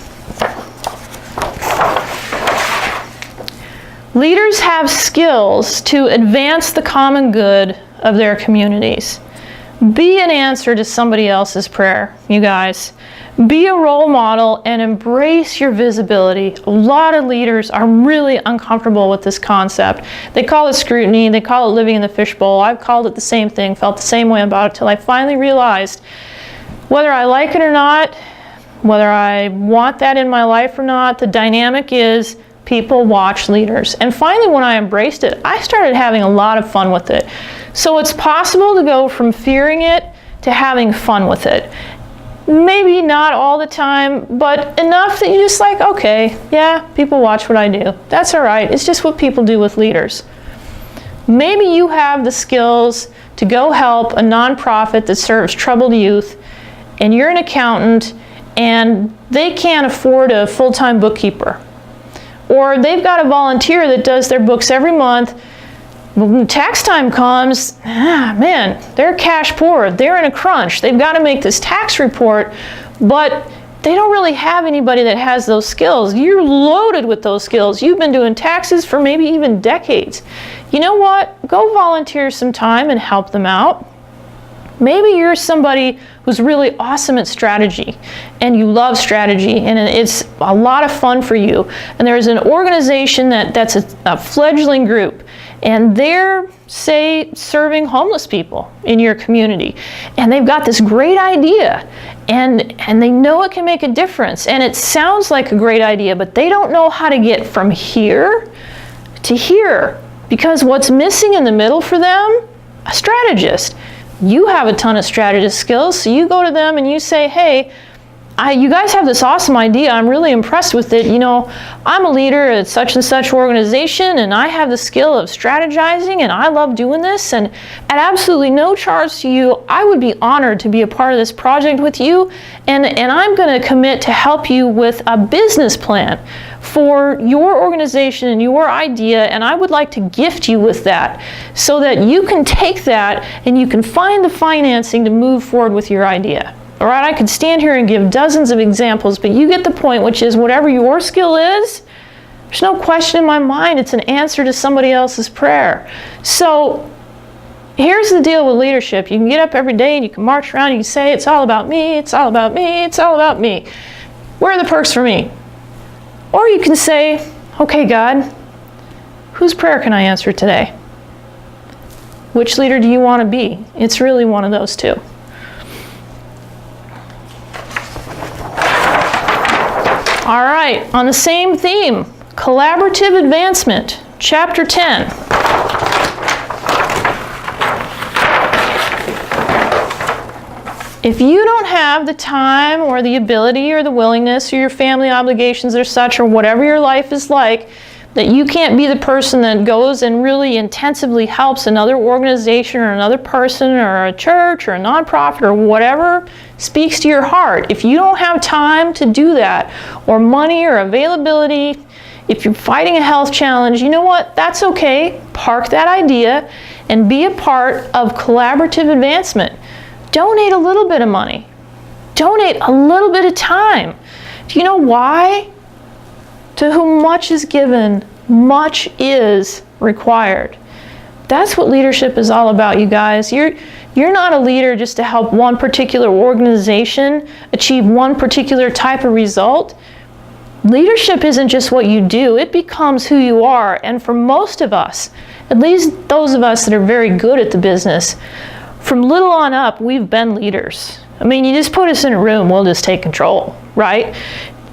Leaders have skills to advance the common good of their communities. Be an answer to somebody else's prayer, you guys. Be a role model and embrace your visibility. A lot of leaders are really uncomfortable with this concept. They call it scrutiny, they call it living in the fishbowl. I've called it the same thing, felt the same way about it till I finally realized whether I like it or not, whether I want that in my life or not, the dynamic is people watch leaders. And finally, when I embraced it, I started having a lot of fun with it. So it's possible to go from fearing it to having fun with it. Maybe not all the time, but enough that you just like, okay, yeah, people watch what I do. That's all right. It's just what people do with leaders. Maybe you have the skills to go help a nonprofit that serves troubled youth, and you're an accountant, and they can't afford a full-time bookkeeper. Or they've got a volunteer that does their books every month. When tax time comes, man, they're cash poor. They're in a crunch. They've got to make this tax report, but they don't really have anybody that has those skills. You're loaded with those skills. You've been doing taxes for maybe even decades. You know what? Go volunteer some time and help them out. Maybe you're somebody who's really awesome at strategy and you love strategy and it's a lot of fun for you. And there's an organization that's a fledgling group and they're, say, serving homeless people in your community. And they've got this great idea and they know it can make a difference. And it sounds like a great idea, but they don't know how to get from here to here because what's missing in the middle for them? A strategist. You have a ton of strategist skills, so you go to them and you say, hey, you guys have this awesome idea. I'm really impressed with it. You know, I'm a leader at such and such organization, and I have the skill of strategizing, and I love doing this. And at absolutely no charge to you, I would be honored to be a part of this project with you. And I'm going to commit to help you with a business plan for your organization and your idea, and I would like to gift you with that so that you can take that and you can find the financing to move forward with your idea. All right, I could stand here and give dozens of examples, but you get the point, which is whatever your skill is, there's no question in my mind, it's an answer to somebody else's prayer. So here's the deal with leadership. You can get up every day and you can march around and you can say, it's all about me, it's all about me, it's all about me. Where are the perks for me? Or you can say, okay, God, whose prayer can I answer today? Which leader do you want to be? It's really one of those two. All right, on the same theme, collaborative advancement, chapter 10. If you don't have the time or the ability or the willingness or your family obligations or such or whatever your life is like, that you can't be the person that goes and really intensively helps another organization or another person or a church or a nonprofit or whatever speaks to your heart. If you don't have time to do that or money or availability, If you're fighting a health challenge, you know what? That's okay. Park that idea and be a part of collaborative advancement. Donate a little bit of money. Donate a little bit of time. Do you know why? To whom much is given, much is required. That's what leadership is all about, you guys. You're not a leader just to help one particular organization achieve one particular type of result. Leadership isn't just what you do, it becomes who you are. And for most of us, at least those of us that are very good at the business, from little on up, we've been leaders. I mean, you just put us in a room, we'll just take control, right?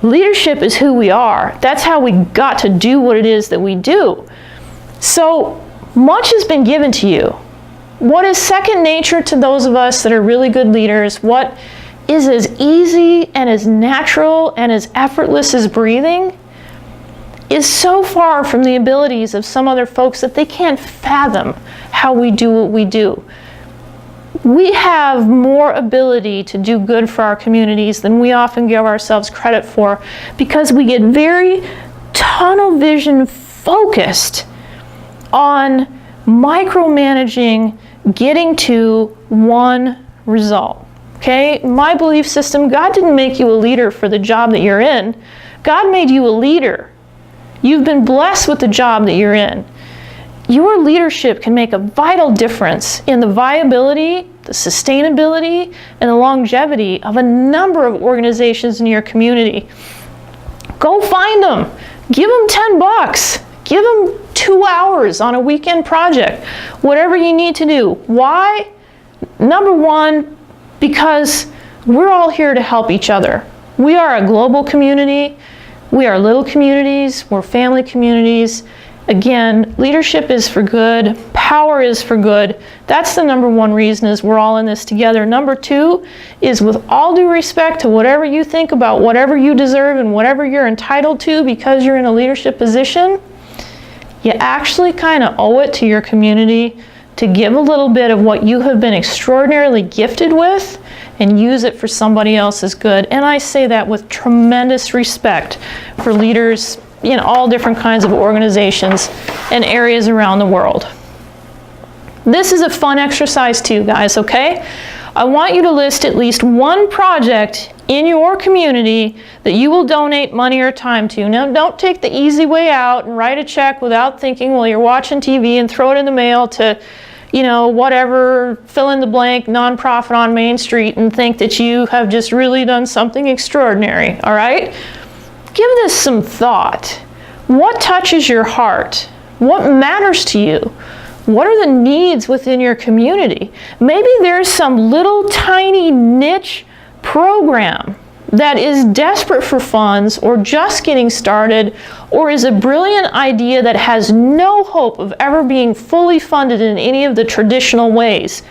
Leadership is who we are. That's how we got to do what it is that we do. So much has been given to you. What is second nature to those of us that are really good leaders, what is as easy and as natural and as effortless as breathing, is so far from the abilities of some other folks that they can't fathom how we do what we do. We have more ability to do good for our communities than we often give ourselves credit for, because we get very tunnel vision focused on micromanaging, getting to one result. Okay? My belief system, God didn't make you a leader for the job that you're in. God made you a leader. You've been blessed with the job that you're in. Your leadership can make a vital difference in the viability, the sustainability, and the longevity of a number of organizations in your community. Go find them. Give them $10. Give them 2 hours on a weekend project. Whatever you need to do. Why? Number one, because we're all here to help each other. We are a global community. We are little communities. We're family communities. Again, leadership is for good. Power is for good. That's the number one reason, is we're all in this together. Number two is, with all due respect to whatever you think about whatever you deserve and whatever you're entitled to because you're in a leadership position, you actually kind of owe it to your community to give a little bit of what you have been extraordinarily gifted with and use it for somebody else's good. And I say that with tremendous respect for leaders in all different kinds of organizations and areas around the world. This is a fun exercise too, guys, okay? I want you to list at least one project in your community that you will donate money or time to. Now, don't take the easy way out and write a check without thinking while you're watching TV and throw it in the mail to, you know, whatever, fill in the blank nonprofit on Main Street and think that you have just really done something extraordinary, all right? Give this some thought. What touches your heart? What matters to you? What are the needs within your community? Maybe there's some little tiny niche program that is desperate for funds or just getting started, or is a brilliant idea that has no hope of ever being fully funded in any of the traditional ways.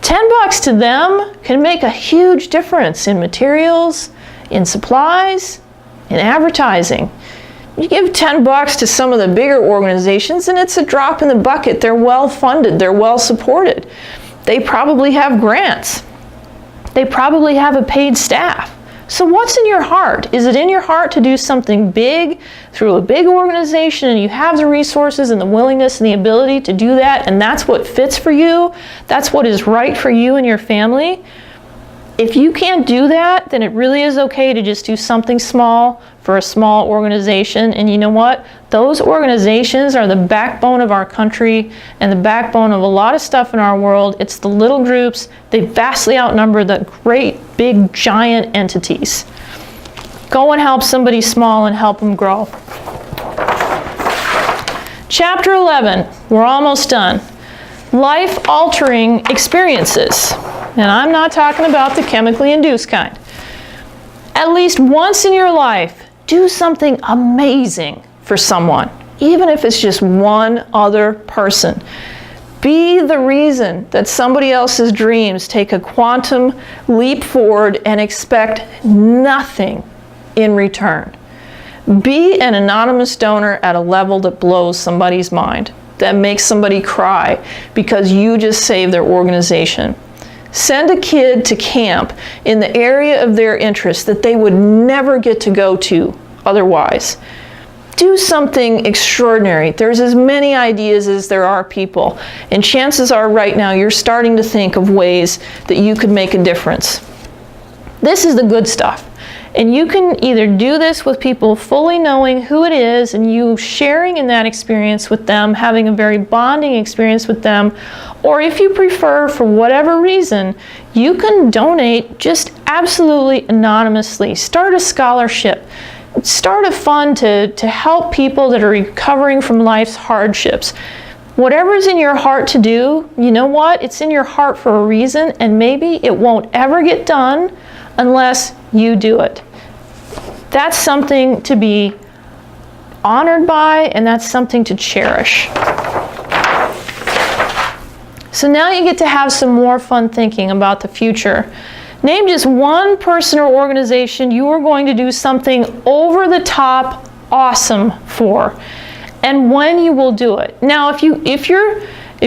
$10 to them can make a huge difference in materials, in supplies, in advertising. You give $10 to some of the bigger organizations and it's a drop in the bucket. They're well funded, they're well supported. They probably have grants. They probably have a paid staff. So what's in your heart? Is it in your heart to do something big through a big organization and you have the resources and the willingness and the ability to do that, and that's what fits for you? That's what is right for you and your family? If you can't do that, then it really is okay to just do something small for a small organization. And you know what? Those organizations are the backbone of our country and the backbone of a lot of stuff in our world. It's the little groups. They vastly outnumber the great, big, giant entities. Go and help somebody small and help them grow. Chapter 11. We're almost done. Life-altering experiences. And I'm not talking about the chemically induced kind. At least once in your life, do something amazing for someone, even if it's just one other person. Be the reason that somebody else's dreams take a quantum leap forward and expect nothing in return. Be an anonymous donor at a level that blows somebody's mind, that makes somebody cry because you just saved their organization. Send a kid to camp in the area of their interest that they would never get to go to otherwise. do something extraordinary. There's as many ideas as there are people, and chances are right now you're starting to think of ways that you could make a difference. This is the good stuff. And you can either do this with people fully knowing who it is and you sharing in that experience with them, having a very bonding experience with them, or if you prefer, for whatever reason, you can donate just absolutely anonymously. Start a scholarship. Start a fund to help people that are recovering from life's hardships. Whatever's in your heart to do, you know what? It's in your heart for a reason, and maybe it won't ever get done unless you do it. That's something to be honored by, and that's something to cherish. So now you get to have some more fun thinking about the future. Name just one person or organization you are going to do something over the top awesome for, and when you will do it. Now, if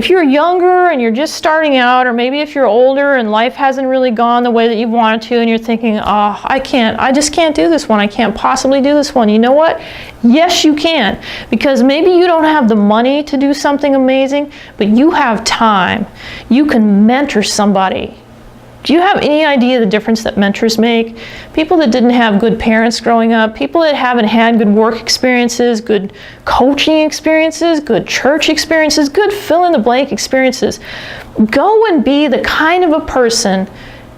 you're younger and you're just starting out, or maybe if you're older and life hasn't really gone the way that you wanted to, and you're thinking, oh, I just can't do this one. I can't possibly do this one. You know what? Yes, you can, because maybe you don't have the money to do something amazing, but you have time. You can mentor somebody. Do you have any idea the difference that mentors make? People that didn't have good parents growing up, people that haven't had good work experiences, good coaching experiences, good church experiences, good fill-in-the-blank experiences. Go and be the kind of a person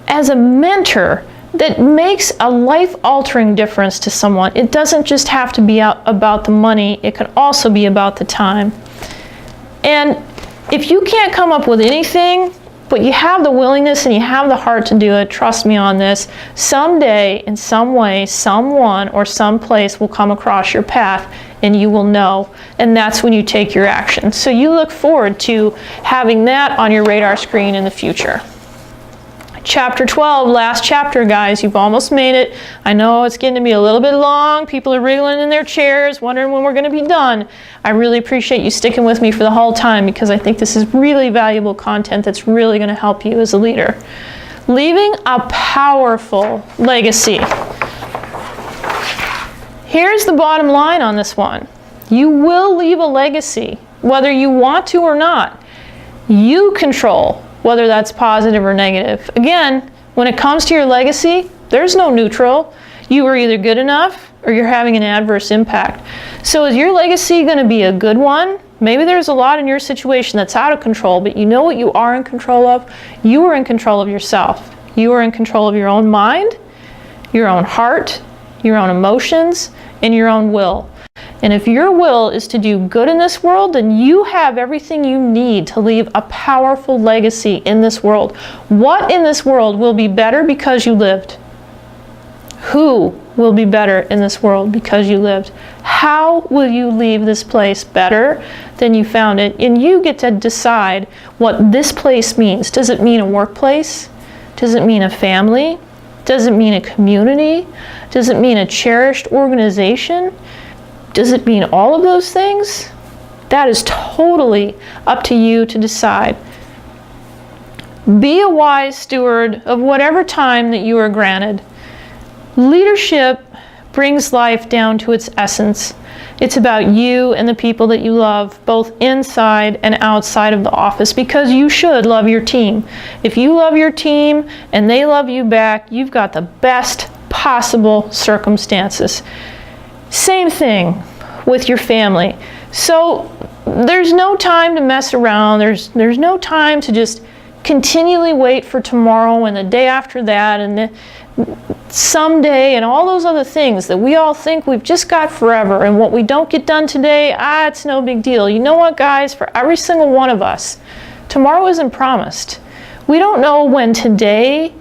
as a mentor that makes a life-altering difference to someone. It doesn't just have to be about the money. It can also be about the time. And if you can't come up with anything, but you have the willingness and you have the heart to do it, trust me on this, someday, in some way, someone or some place will come across your path and you will know, and that's when you take your action. So you look forward to having that on your radar screen in the future. Chapter 12, last chapter, guys. You've almost made it. I know it's getting to be a little bit long. People are wriggling in their chairs, wondering when we're going to be done. I really appreciate you sticking with me for the whole time, because I think this is really valuable content that's really going to help you as a leader. Leaving a powerful legacy. Here's the bottom line on this one. You will leave a legacy, whether you want to or not. You control whether that's positive or negative. Again, when it comes to your legacy, there's no neutral. You are either good enough or you're having an adverse impact. So is your legacy going to be a good one? Maybe there's a lot in your situation that's out of control, but you know what you are in control of? You are in control of yourself. You are in control of your own mind, your own heart, your own emotions, and your own will. And if your will is to do good in this world, then you have everything you need to leave a powerful legacy in this world. What in this world will be better because you lived? Who will be better in this world because you lived? How will you leave this place better than you found it? And you get to decide what this place means. Does it mean a workplace? Does it mean a family? Does it mean a community? Does it mean a cherished organization? Does it mean all of those things? That is totally up to you to decide. Be a wise steward of whatever time that you are granted. Leadership brings life down to its essence. It's about you and the people that you love, both inside and outside of the office, because you should love your team. If you love your team and they love you back, you've got the best possible circumstances. Same thing with your family. So there's no time to mess around. There's no time to just continually wait for tomorrow and the day after that and someday and all those other things that we all think we've just got forever, and what we don't get done today, it's no big deal. You know what, guys? For every single one of us, tomorrow isn't promised. We don't know when today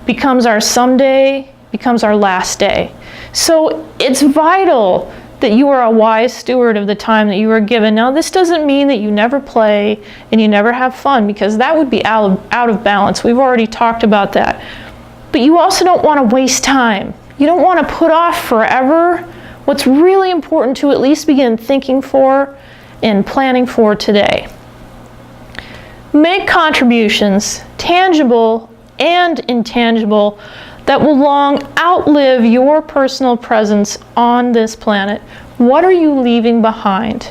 becomes our someday, becomes our last day. So it's vital that you are a wise steward of the time that you are given. Now, this doesn't mean that you never play and you never have fun, because that would be out of balance. We've already talked about that. But you also don't want to waste time. You don't want to put off forever what's really important to at least begin thinking for and planning for today. Make contributions, tangible and intangible, that will long outlive your personal presence on this planet? What are you leaving behind?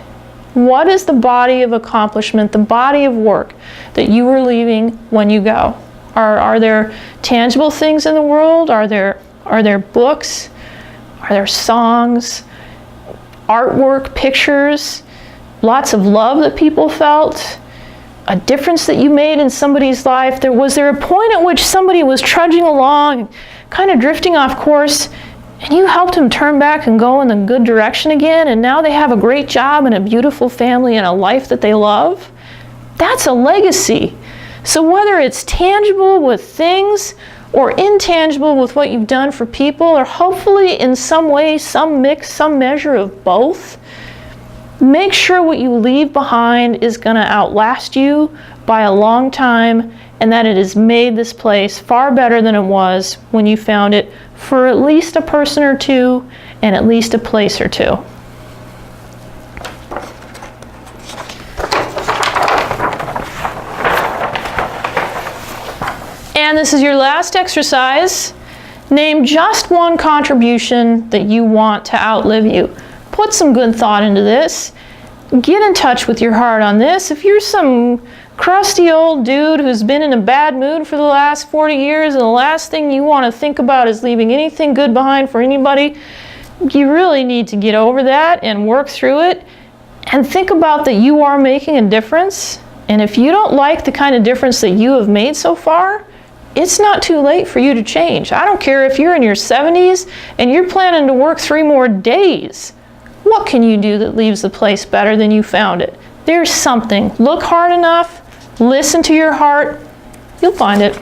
What is the body of accomplishment, the body of work that you are leaving when you go? Are there tangible things in the world? Are there books? Are there songs, artwork, pictures, lots of love that people felt? A difference that you made in somebody's life? Was there a point at which somebody was trudging along, kind of drifting off course, and you helped them turn back and go in the good direction again, and now they have a great job and a beautiful family and a life that they love? That's a legacy. So whether it's tangible with things or intangible with what you've done for people, or hopefully in some way, some mix, some measure of both, make sure what you leave behind is going to outlast you by a long time, and that it has made this place far better than it was when you found it, for at least a person or two and at least a place or two. And this is your last exercise. Name just one contribution that you want to outlive you. Put some good thought into this. Get in touch with your heart on this. If you're some crusty old dude who's been in a bad mood for the last 40 years and the last thing you want to think about is leaving anything good behind for anybody, you really need to get over that and work through it and think about that you are making a difference. And if you don't like the kind of difference that you have made so far, it's not too late for you to change. I don't care if you're in your 70s and you're planning to work 3 more days. What can you do that leaves the place better than you found it? There's something. Look hard enough, listen to your heart, you'll find it.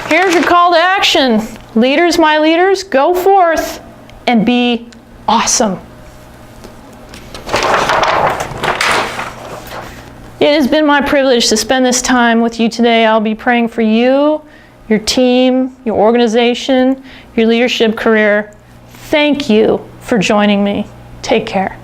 Here's your call to action. Leaders, my leaders, go forth and be awesome. It has been my privilege to spend this time with you today. I'll be praying for you, your team, your organization, your leadership career. Thank you for joining me. Take care.